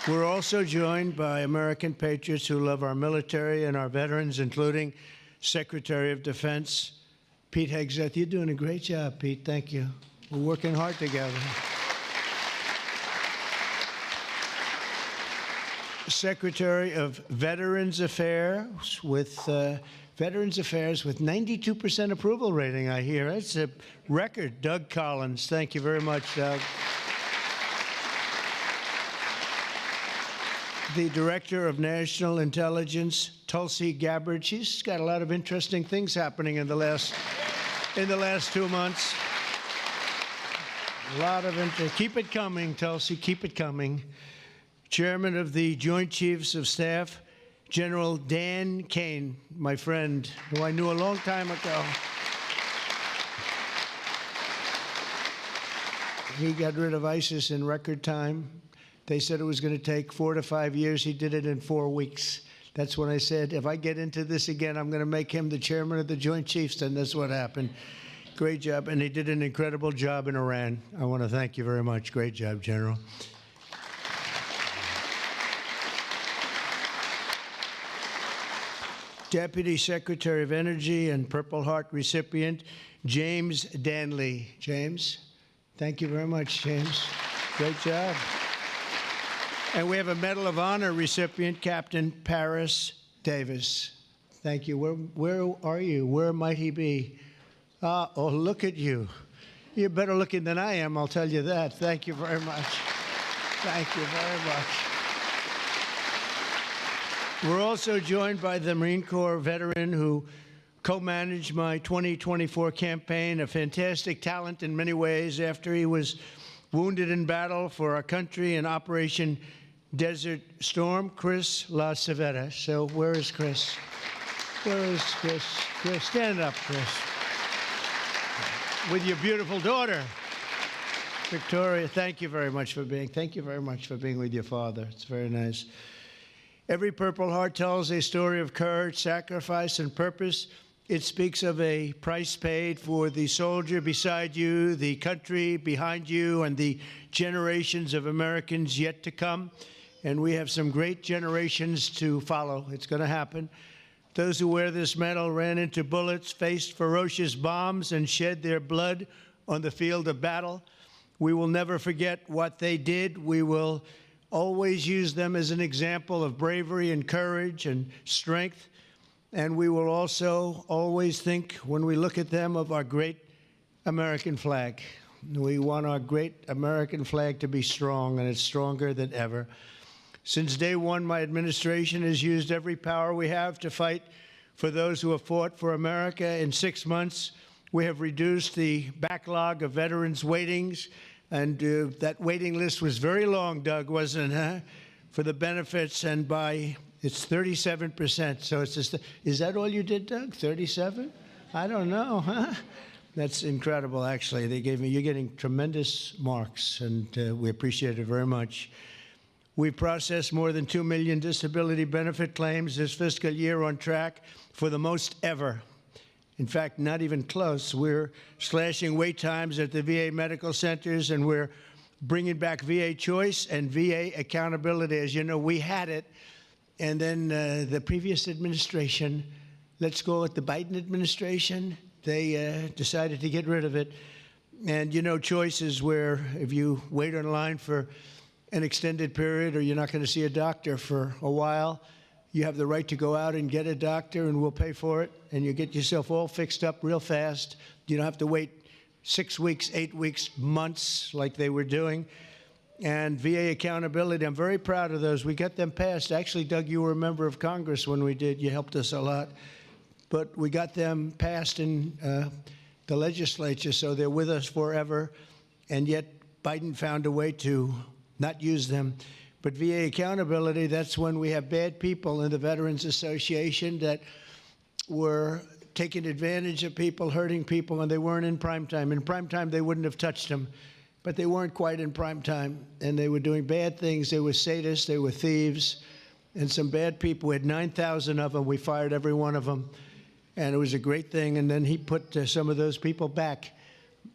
We're also joined by American patriots who love our military and our veterans, including Secretary of Defense Pete Hegseth. You're doing a great job, Pete. Thank you. We're working hard together. Secretary of Veterans Affairs with 92% approval rating, I hear. That's a record. Doug Collins. Thank you very much, Doug. The Director of National Intelligence, Tulsi Gabbard. She's got a lot of interesting things happening in the last 2 months. A lot of interest. Keep it coming, Tulsi. Keep it coming. Chairman of the Joint Chiefs of Staff, General Dan Kane, my friend, who I knew a long time ago. He got rid of ISIS in record time. They said it was going to take 4 to 5 years. He did it in 4 weeks. That's when I said, if I get into this again, I'm going to make him the chairman of the Joint Chiefs, and that's what happened. Great job, and he did an incredible job in Iran. I want to thank you very much. Great job, General. Deputy Secretary of Energy and Purple Heart recipient, James Danley. James, thank you very much, James. Great job. And we have a Medal of Honor recipient, Captain Paris Davis. Thank you. Where are you? Where might he be? Oh, look at you. You're better looking than I am, I'll tell you that. Thank you very much. Thank you very much. We're also joined by the Marine Corps veteran who co-managed my 2024 campaign, a fantastic talent in many ways after he was wounded in battle for our country in Operation Desert Storm, Chris LaCivetta. So where is Chris? Where is Chris? Chris, stand up, Chris. With your beautiful daughter, Victoria. Thank you very much for being with your father. It's very nice. Every Purple Heart tells a story of courage, sacrifice, and purpose. It speaks of a price paid for the soldier beside you, the country behind you, and the generations of Americans yet to come. And we have some great generations to follow. It's going to happen. Those who wear this medal ran into bullets, faced ferocious bombs, and shed their blood on the field of battle. We will never forget what they did. We will always use them as an example of bravery and courage and strength. And we will also always think, when we look at them, of our great American flag. We want our great American flag to be strong, and it's stronger than ever. Since day one, my administration has used every power we have to fight for those who have fought for America. In 6 months, we have reduced the backlog of veterans' waitings. And that waiting list was very long, Doug, wasn't it, huh? For the benefits, and it's 37%. So it's just, is that all you did, Doug? 37? I don't know, huh? That's incredible, actually. You're getting tremendous marks, and we appreciate it very much. We've processed more than 2 million disability benefit claims this fiscal year, on track for the most ever. In fact, not even close. We're slashing wait times at the VA medical centers, and we're bringing back VA choice and VA accountability. As you know, we had it, and then the previous administration, let's go with the Biden administration, they decided to get rid of it. And you know, choice is where if you wait in line for an extended period or you're not going to see a doctor for a while, you have the right to go out and get a doctor, and we'll pay for it, and you get yourself all fixed up real fast. You don't have to wait 6 weeks, 8 weeks, months like they were doing. And VA accountability, I'm very proud of those. We got them passed. Actually, Doug, you were a member of Congress when we did. You helped us a lot. But we got them passed in the legislature, so they're with us forever. And yet Biden found a way to not use them. But VA accountability, that's when we have bad people in the Veterans Association that were taking advantage of people, hurting people, and they weren't in prime time. In prime time, they wouldn't have touched them, but they weren't quite in prime time, and they were doing bad things. They were sadists, they were thieves, and some bad people. We had 9,000 of them. We fired every one of them, and it was a great thing. And then he put some of those people back.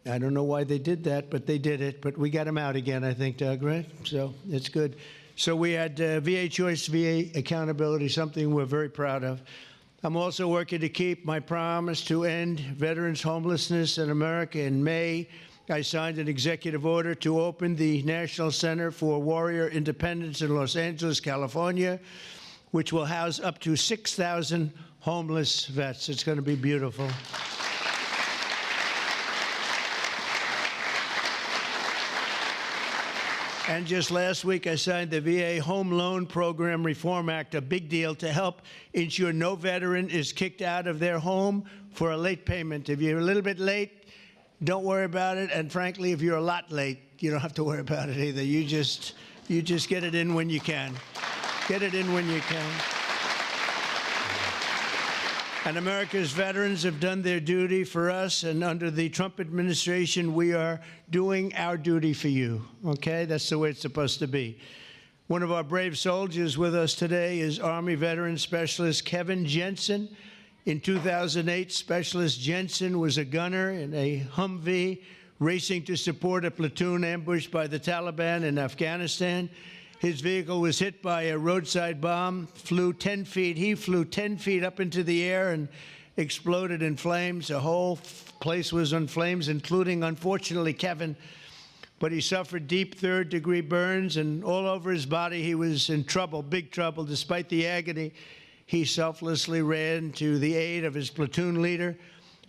I don't know why they did that, but they did it. But we got them out again, I think, Doug, right? So it's good. So we had VA choice, VA accountability, something we're very proud of. I'm also working to keep my promise to end veterans' homelessness in America. In May, I signed an executive order to open the National Center for Warrior Independence in Los Angeles, California, which will house up to 6,000 homeless vets. It's going to be beautiful. And just last week, I signed the VA Home Loan Program Reform Act, a big deal to help ensure no veteran is kicked out of their home for a late payment. If you're a little bit late, don't worry about it. And frankly, if you're a lot late, you don't have to worry about it either. You just get it in when you can. Get it in when you can. And America's veterans have done their duty for us, and under the Trump administration, we are doing our duty for you, okay? That's the way it's supposed to be. One of our brave soldiers with us today is Army Veteran Specialist Kevin Jensen. In 2008, Specialist Jensen was a gunner in a Humvee racing to support a platoon ambushed by the Taliban in Afghanistan. His vehicle was hit by a roadside bomb, flew 10 feet. He flew 10 feet up into the air and exploded in flames. The whole place was in flames, including, unfortunately, Kevin. But he suffered deep third-degree burns, and all over his body he was in trouble, big trouble. Despite the agony, he selflessly ran to the aid of his platoon leader,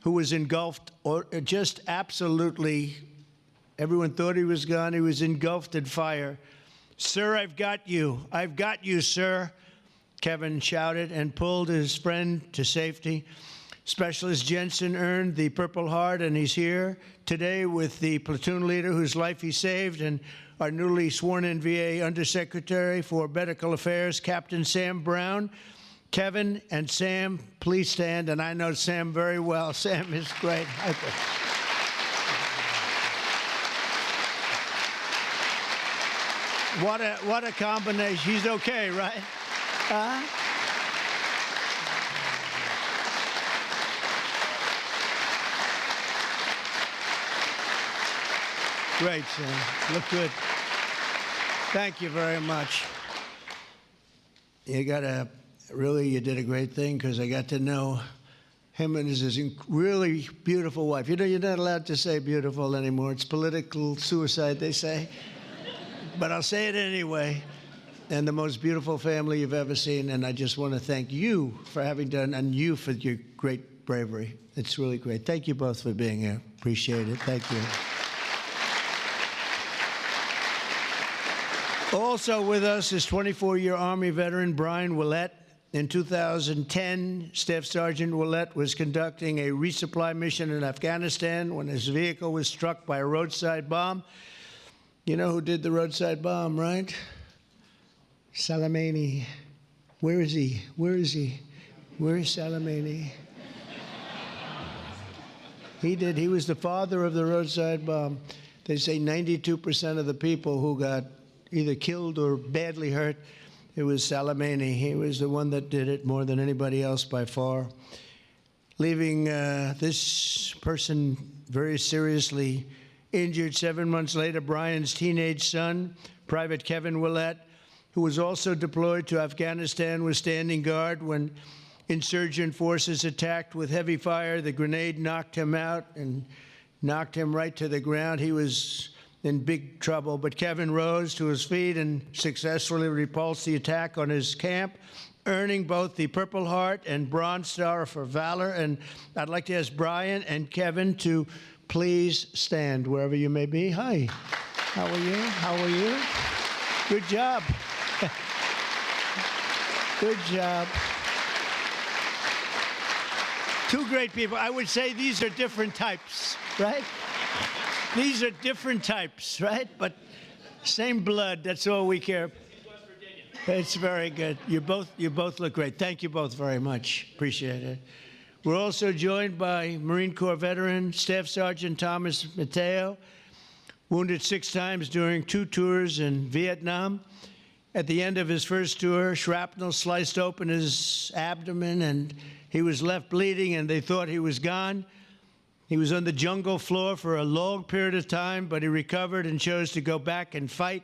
who was engulfed, or just absolutely, everyone thought he was gone. He was engulfed in fire. "Sir, I've got you. I've got you, sir," Kevin shouted and pulled his friend to safety. Specialist Jensen earned the Purple Heart, and he's here today with the platoon leader whose life he saved, and our newly sworn-in VA Undersecretary for Medical Affairs, Captain Sam Brown. Kevin and Sam, please stand, and I know Sam very well. Sam is great. What a combination. He's okay, right? Huh? Great, Sam. Look good. Thank you very much. You did a great thing, because I got to know him and his really beautiful wife. You know, you're not allowed to say beautiful anymore. It's political suicide, they say. But I'll say it anyway. And the most beautiful family you've ever seen. And I just want to thank you for having done, and you for your great bravery. It's really great. Thank you both for being here. Appreciate it. Thank you. Also with us is 24-year Army veteran Brian Willett. In 2010, Staff Sergeant Willett was conducting a resupply mission in Afghanistan when his vehicle was struck by a roadside bomb. You know who did the roadside bomb, right? Soleimani. Where is he? Where is he? Where is Soleimani? He did. He was the father of the roadside bomb. They say 92% of the people who got either killed or badly hurt. It was Salamani. He was the one that did it more than anybody else by far, leaving this person very seriously injured. 7 months later, Brian's teenage son, Private Kevin Willett, who was also deployed to Afghanistan, was standing guard when insurgent forces attacked with heavy fire. The grenade knocked him out and knocked him right to the ground. He was in big trouble, but Kevin rose to his feet and successfully repulsed the attack on his camp, earning both the Purple Heart and Bronze Star for valor. And I'd like to ask Brian and Kevin to please stand wherever you may be. Hi, how are you? How are you? Good job. Good job. Two great people. I would say these are different types, right? These are different types, right? But same blood. That's all we care. It's very good. You both look great. Thank you both very much. Appreciate it. We're also joined by Marine Corps veteran Staff Sergeant Thomas Mateo, wounded 6 times during 2 tours in Vietnam. At the end of his first tour, shrapnel sliced open his abdomen and he was left bleeding, and they thought he was gone. He was on the jungle floor for a long period of time, but he recovered and chose to go back and fight.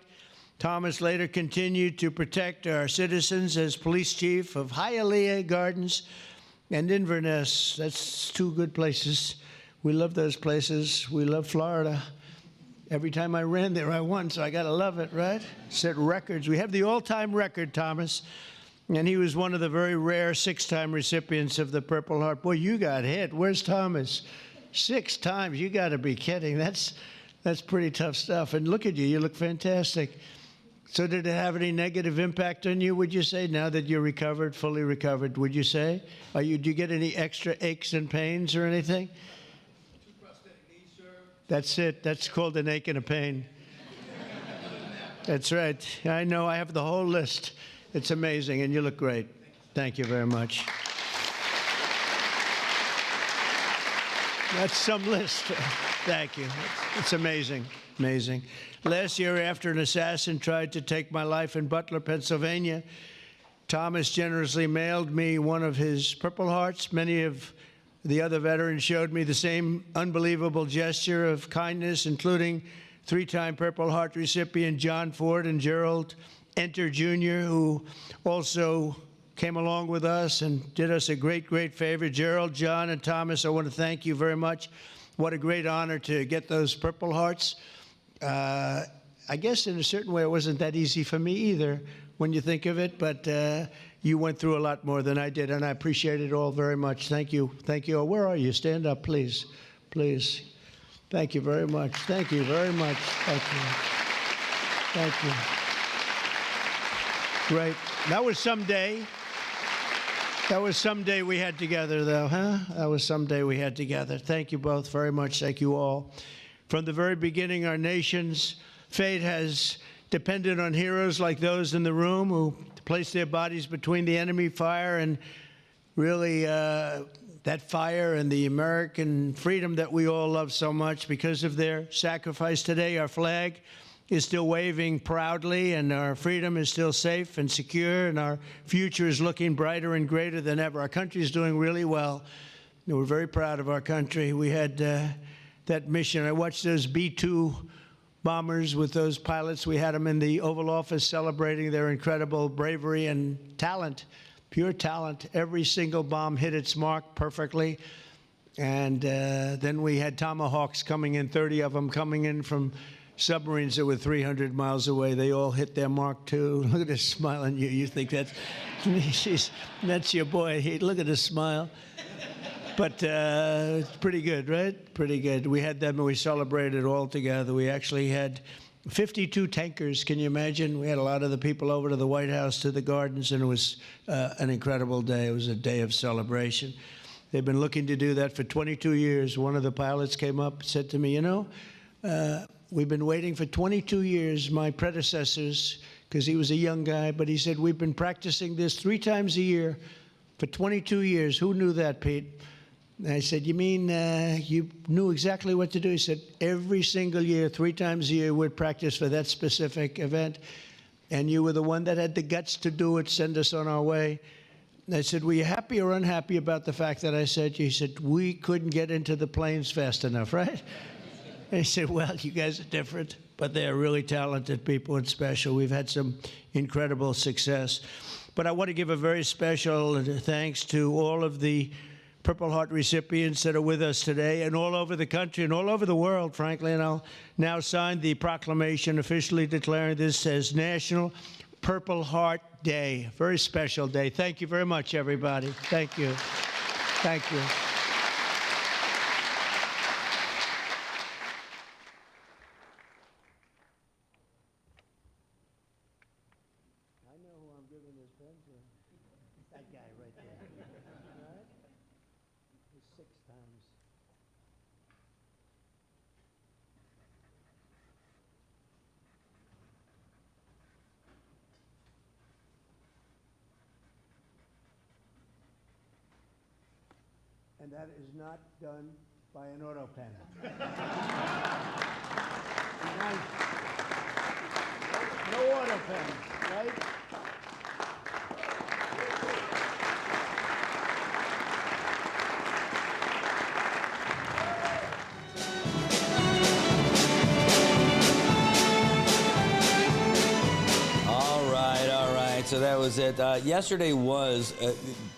Thomas later continued to protect our citizens as police chief of Hialeah Gardens and Inverness. That's 2 good places. We love those places. We love Florida. Every time I ran there, I won, so I got to love it, right? Set records. We have the all-time record, Thomas. And he was one of the very rare 6-time recipients of the Purple Heart. Boy, you got hit. Where's Thomas? 6 times. You got to be kidding. That's pretty tough stuff. And look at you. You look fantastic. So did it have any negative impact on you, would you say, now that you're recovered, fully recovered, would you say? Do you get any extra aches and pains or anything? That's it. That's called an ache and a pain. That's right. I know. I have the whole list. It's amazing, and you look great. Thank you very much. That's some list. Thank you. It's amazing, amazing. Last year, after an assassin tried to take my life in Butler, Pennsylvania, Thomas generously mailed me one of his Purple Hearts. Many of the other veterans showed me the same unbelievable gesture of kindness, including 3-time Purple Heart recipient John Ford and Gerald Enter Jr., who also came along with us and did us a great, great favor. Gerald, John, and Thomas, I want to thank you very much. What a great honor to get those Purple Hearts. I guess in a certain way it wasn't that easy for me either when you think of it, but you went through a lot more than I did, and I appreciate it all very much. Thank you. Thank you. Where are you? Stand up, please. Please. Thank you very much. Thank you very much. Thank you. Thank you. Great. That was someday. That was someday we had together, though, huh? That was someday we had together. Thank you both very much. Thank you all. From the very beginning, our nation's fate has depended on heroes like those in the room who placed their bodies between the enemy fire and really that fire and the American freedom that we all love so much. Because of their sacrifice today, our flag is still waving proudly, and our freedom is still safe and secure, and our future is looking brighter and greater than ever. Our country is doing really well. We're very proud of our country. We had that mission. I watched those B-2 bombers with those pilots. We had them in the Oval Office celebrating their incredible bravery and talent, pure talent. Every single bomb hit its mark perfectly. And then we had Tomahawks coming in, 30 of them coming in from submarines that were 300 miles away. They all hit their mark, too. Look at this smile on you. You think that's your boy. Look at his smile. But it's pretty good, right? Pretty good. We had them and we celebrated all together. We actually had 52 tankers. Can you imagine? We had a lot of the people over to the White House, to the gardens, and it was an incredible day. It was a day of celebration. They've been looking to do that for 22 years. One of the pilots came up and said to me, you know, we've been waiting for 22 years, my predecessors, because he was a young guy, but he said, we've been practicing this 3 times a year for 22 years. Who knew that, Pete? And I said, you mean you knew exactly what to do? He said, every single year, 3 times a year, we'd practice for that specific event. And you were the one that had the guts to do it, send us on our way. And I said, were you happy or unhappy about the fact that I said, he said, we couldn't get into the planes fast enough, right? And he said, well, you guys are different, but they're really talented people and special. We've had some incredible success. But I want to give a very special thanks to all of the Purple Heart recipients that are with us today and all over the country and all over the world, frankly. And I'll now sign the proclamation officially declaring this as National Purple Heart Day. Very special day. Thank you very much, everybody. Thank you. Thank you. I know who I'm giving this pen to. That guy right there. Right? 6 times. And that is not done by an auto pen. No auto pen, right? So that was it. Yesterday was,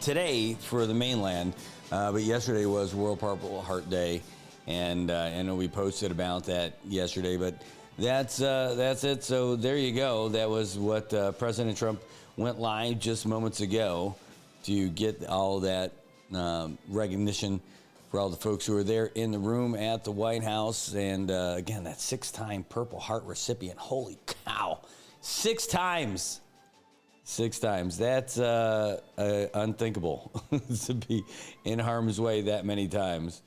today for the mainland, but yesterday was World Purple Heart Day, and I know we posted about that yesterday, but that's it. So there you go. That was what President Trump went live just moments ago to get all that recognition for all the folks who were there in the room at the White House. And again, that 6-time Purple Heart recipient. Holy cow. 6 times. 6 times. That's unthinkable to be in harm's way that many times.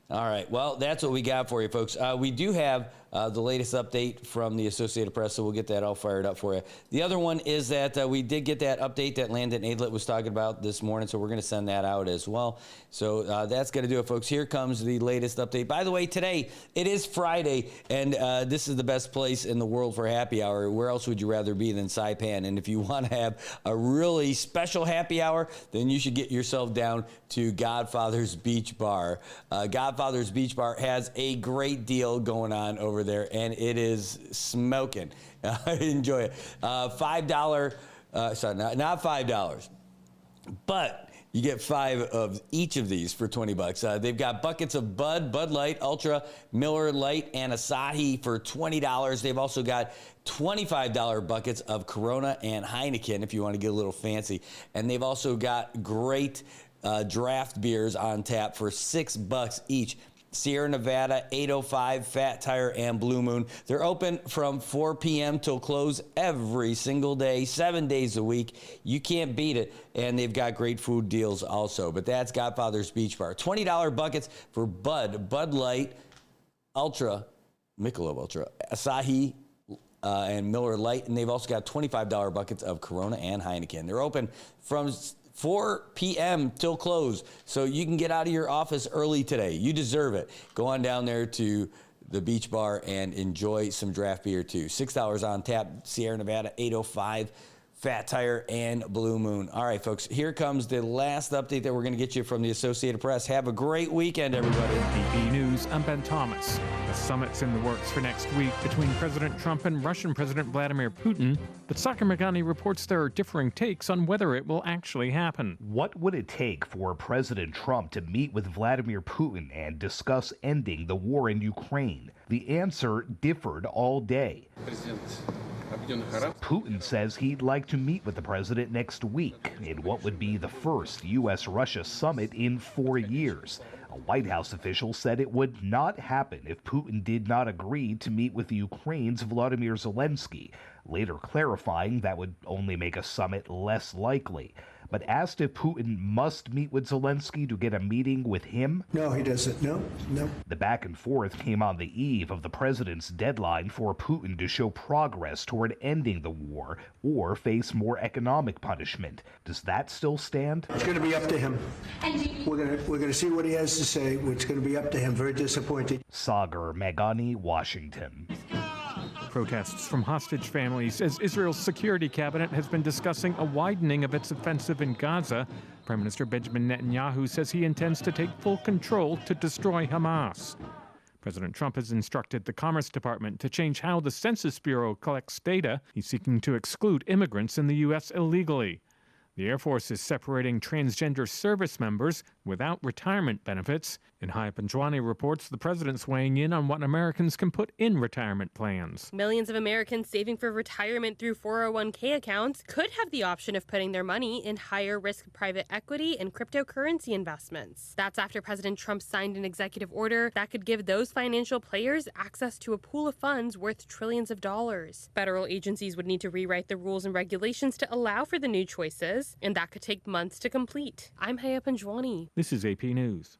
All right. Well, that's what we got for you, folks. We do have the latest update from the Associated Press, so we'll get that all fired up for you. The other one is that we did get that update that Landon Adlet was talking about this morning, so we're going to send that out as well. So that's going to do it, folks. Here comes the latest update. By the way, today, it is Friday, and this is the best place in the world for happy hour. Where else would you rather be than Saipan? And if you want to have a really special happy hour, then you should get yourself down to Godfather's Beach Bar. Godfather's Beach Bar has a great deal going on over there, and it is smoking. Enjoy it. $5, sorry, not $5, but you get 5 of each of these for $20. They've got buckets of Bud Light, Ultra, Miller Lite, and Asahi for $20. They've also got $25 buckets of Corona and Heineken if you want to get a little fancy. And they've also got great draft beers on tap for $6 each. Sierra Nevada, 805, Fat Tire, and Blue Moon. They're open from 4 p.m. till close every single day, 7 days a week. You can't beat it, and they've got great food deals also. But that's Godfather's Beach Bar. $20 buckets for Bud Light, Ultra, Michelob Ultra, Asahi, and Miller Lite. And they've also got $25 buckets of Corona and Heineken. They're open from 4 p.m. till close, so you can get out of your office early today. You deserve it. Go on down there to the beach bar and enjoy some draft beer too. $6 on tap, Sierra Nevada, 805, Fat Tire, and Blue Moon. All right, folks, here comes the last update that we're going to get you from the Associated Press. Have a great weekend, everybody. AP News, I'm Ben Thomas. The summit's in the works for next week between President Trump and Russian President Vladimir Putin, but Sakar Megani reports there are differing takes on whether it will actually happen. What would it take for President Trump to meet with Vladimir Putin and discuss ending the war in Ukraine? The answer differed all day. Putin says he'd like to meet with the president next week in what would be the first U.S.-Russia summit in 4 years. A White House official said it would not happen if Putin did not agree to meet with Ukraine's Volodymyr Zelensky, later clarifying that would only make a summit less likely. but asked if Putin must meet with Zelensky to get a meeting with him. No, he doesn't. No. The back and forth came on the eve of the president's deadline for Putin to show progress toward ending the war or face more economic punishment. Does that still stand? It's going to be up to him. We're going to see what he has to say. It's going to be up to him. Very disappointed. Sagar Meghani, Washington. Protests from hostage families as Israel's security cabinet has been discussing a widening of its offensive in Gaza. Prime Minister Benjamin Netanyahu says he intends to take full control to destroy Hamas. President Trump has instructed the Commerce Department to change how the Census Bureau collects data. He's seeking to exclude immigrants in the U.S. illegally. The Air Force is separating transgender service members without retirement benefits. And Haya Panjwani reports the president's weighing in on what Americans can put in retirement plans. Millions of Americans saving for retirement through 401k accounts could have the option of putting their money in higher risk private equity and cryptocurrency investments. That's after President Trump signed an executive order that could give those financial players access to a pool of funds worth trillions of dollars. Federal agencies would need to rewrite the rules and regulations to allow for the new choices, and that could take months to complete. I'm Haya Panjwani. This is AP News.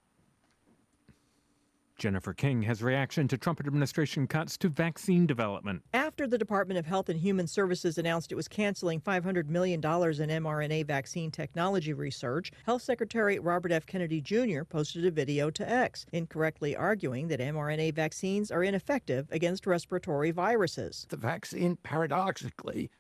Jennifer King has reaction to Trump administration cuts to vaccine development. After the Department of Health and Human Services announced it was canceling $500 million in mRNA vaccine technology research, Health Secretary Robert F. Kennedy Jr. posted a video to X, incorrectly arguing that mRNA vaccines are ineffective against respiratory viruses. The vaccine, paradoxically,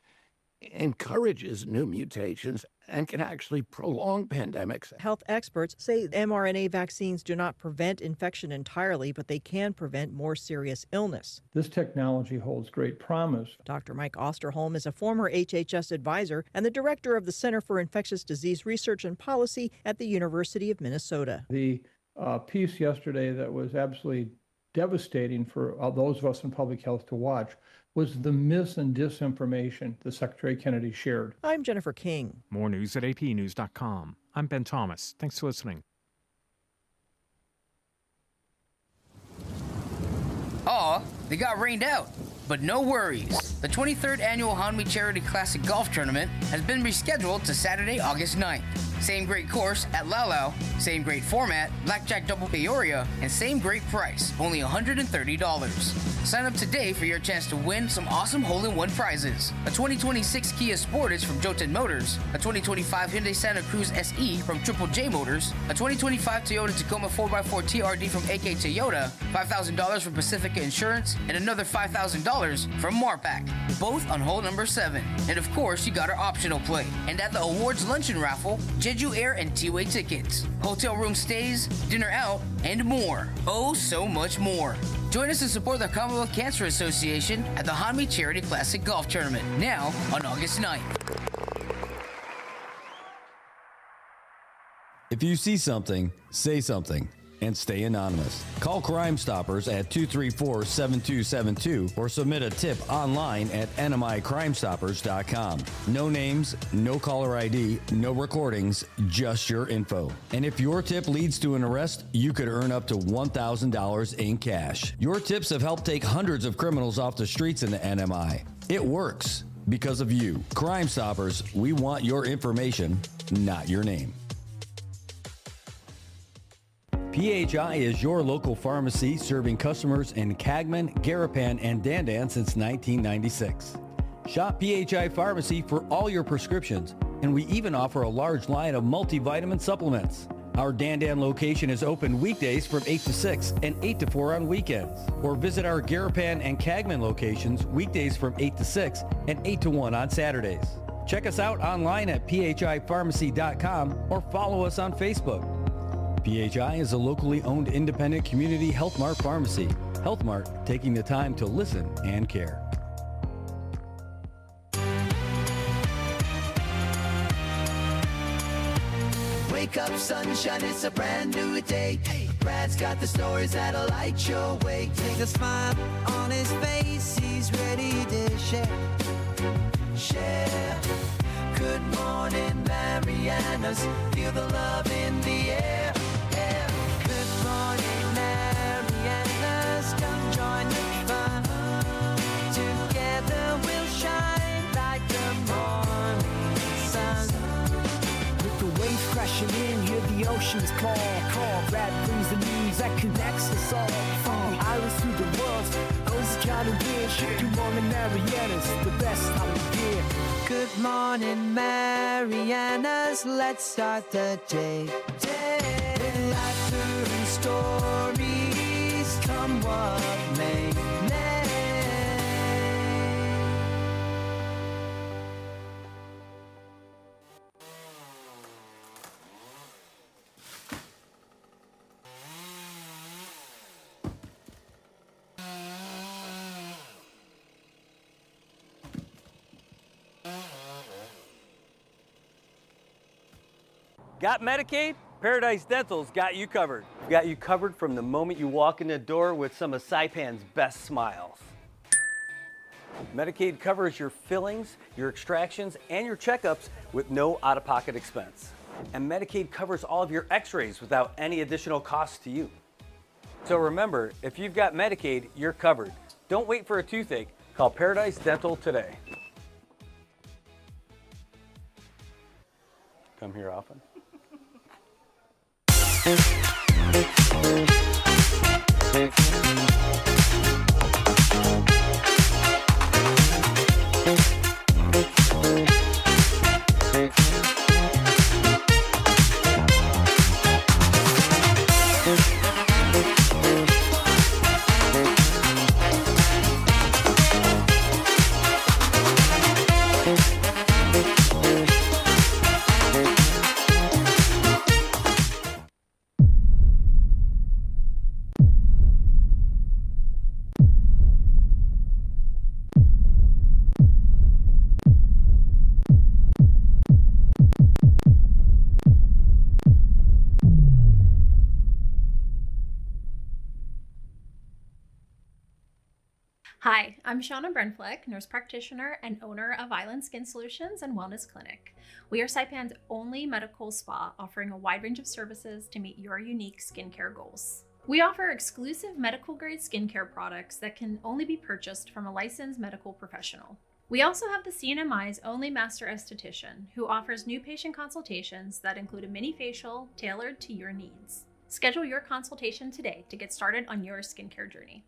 encourages new mutations and can actually prolong pandemics. Health experts say mRNA vaccines do not prevent infection entirely, but they can prevent more serious illness. This technology holds great promise. Dr. Mike Osterholm is a former HHS advisor and the director of the Center for Infectious Disease Research and Policy at the University of Minnesota. The piece yesterday that was absolutely devastating for those of us in public health to watch was the mis and disinformation that Secretary Kennedy shared. I'm Jennifer King. More news at apnews.com. I'm Ben Thomas. Thanks for listening. Aw, they got rained out. But no worries. The 23rd Annual Hanmi Charity Classic Golf Tournament has been rescheduled to Saturday, August 9th. Same great course at Laulau, same great format, Blackjack Double Peoria, and same great price, only $130. Sign up today for your chance to win some awesome hole-in-one prizes. A 2026 Kia Sportage from Joten Motors, a 2025 Hyundai Santa Cruz SE from Triple J Motors, a 2025 Toyota Tacoma 4x4 TRD from AK Toyota, $5,000 from Pacifica Insurance, and another $5,000 from Marpac, both on hole number 7. And of course, you got our optional play. And at the awards luncheon raffle, Jeju Air and T-Way tickets, hotel room stays, dinner out, and more. Oh, so much more. Join us to support the Commonwealth Cancer Association at the Hanmi Charity Classic Golf Tournament, now on August 9th. If you see something, say something. And stay anonymous. Call Crime Stoppers at 234-7272 or submit a tip online at nmicrimestoppers.com. No names, no caller ID, no recordings, just your info. And if your tip leads to an arrest, you could earn up to $1,000 in cash. Your tips have helped take hundreds of criminals off the streets in the NMI. It works because of you. Crime Stoppers, we want your information, not your name. PHI is your local pharmacy serving customers in Cagman, Garapan, and Dandan since 1996. Shop PHI Pharmacy for all your prescriptions, and we even offer a large line of multivitamin supplements. Our Dandan location is open weekdays from 8 to 6 and 8 to 4 on weekends. Or visit our Garapan and Cagman locations weekdays from 8 to 6 and 8 to 1 on Saturdays. Check us out online at phipharmacy.com or follow us on Facebook. PHI is a locally owned independent community Health Mart pharmacy. Health Mart, taking the time to listen and care. Wake up, sunshine, it's a brand new day. Brad's got the stories that'll light your way. Take a smile on his face, he's ready to share. Share. Good morning, Marianas. Feel the love in the air. Good morning, Marianas. Come join the fun. Together we'll shine like the morning sun. nation's call. Rap brings the news that connects us all. From the islands to the world, those kind of weird. Good morning, Marianas, the best time of year. Good morning, Marianas. Let's start the day. With laughter and stories, come what may. Got Medicaid? Paradise Dental's got you covered. Got you covered from the moment you walk in the door with some of Saipan's best smiles. Medicaid covers your fillings, your extractions, and your checkups with no out-of-pocket expense. And Medicaid covers all of your x-rays without any additional cost to you. So remember, if you've got Medicaid, you're covered. Don't wait for a toothache. Call Paradise Dental today. Come here often. Hi, I'm Shauna Brenfleck, nurse practitioner and owner of Island Skin Solutions and Wellness Clinic. We are Saipan's only medical spa offering a wide range of services to meet your unique skincare goals. We offer exclusive medical grade skincare products that can only be purchased from a licensed medical professional. We also have the CNMI's only master esthetician who offers new patient consultations that include a mini facial tailored to your needs. Schedule your consultation today to get started on your skincare journey.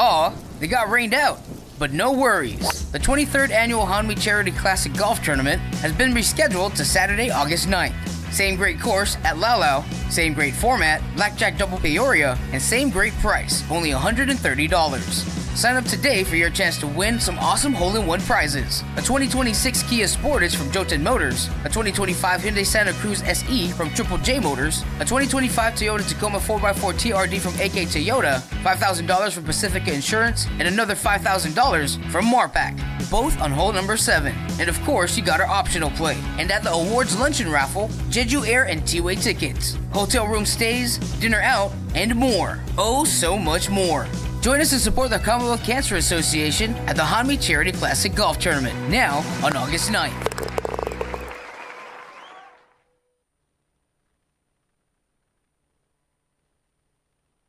Aw, they got rained out. But no worries. The 23rd Annual Hanmi Charity Classic Golf Tournament has been rescheduled to Saturday, August 9th. Same great course at Laulau, same great format, Blackjack Double Peoria, and same great price, only $130. Sign up today for your chance to win some awesome hole-in-one prizes. A 2026 Kia Sportage from Joten Motors, a 2025 Hyundai Santa Cruz SE from Triple J Motors, a 2025 Toyota Tacoma 4x4 TRD from AK Toyota, $5,000 from Pacifica Insurance, and another $5,000 from Marpac, both on hole number 7. And of course, you got our optional play. And at the awards luncheon raffle, Jeju Air and T-Way tickets, hotel room stays, dinner out, and more. Oh, so much more. Join us to support the Commonwealth Cancer Association at the Hanmi Charity Classic Golf Tournament, now on August 9th.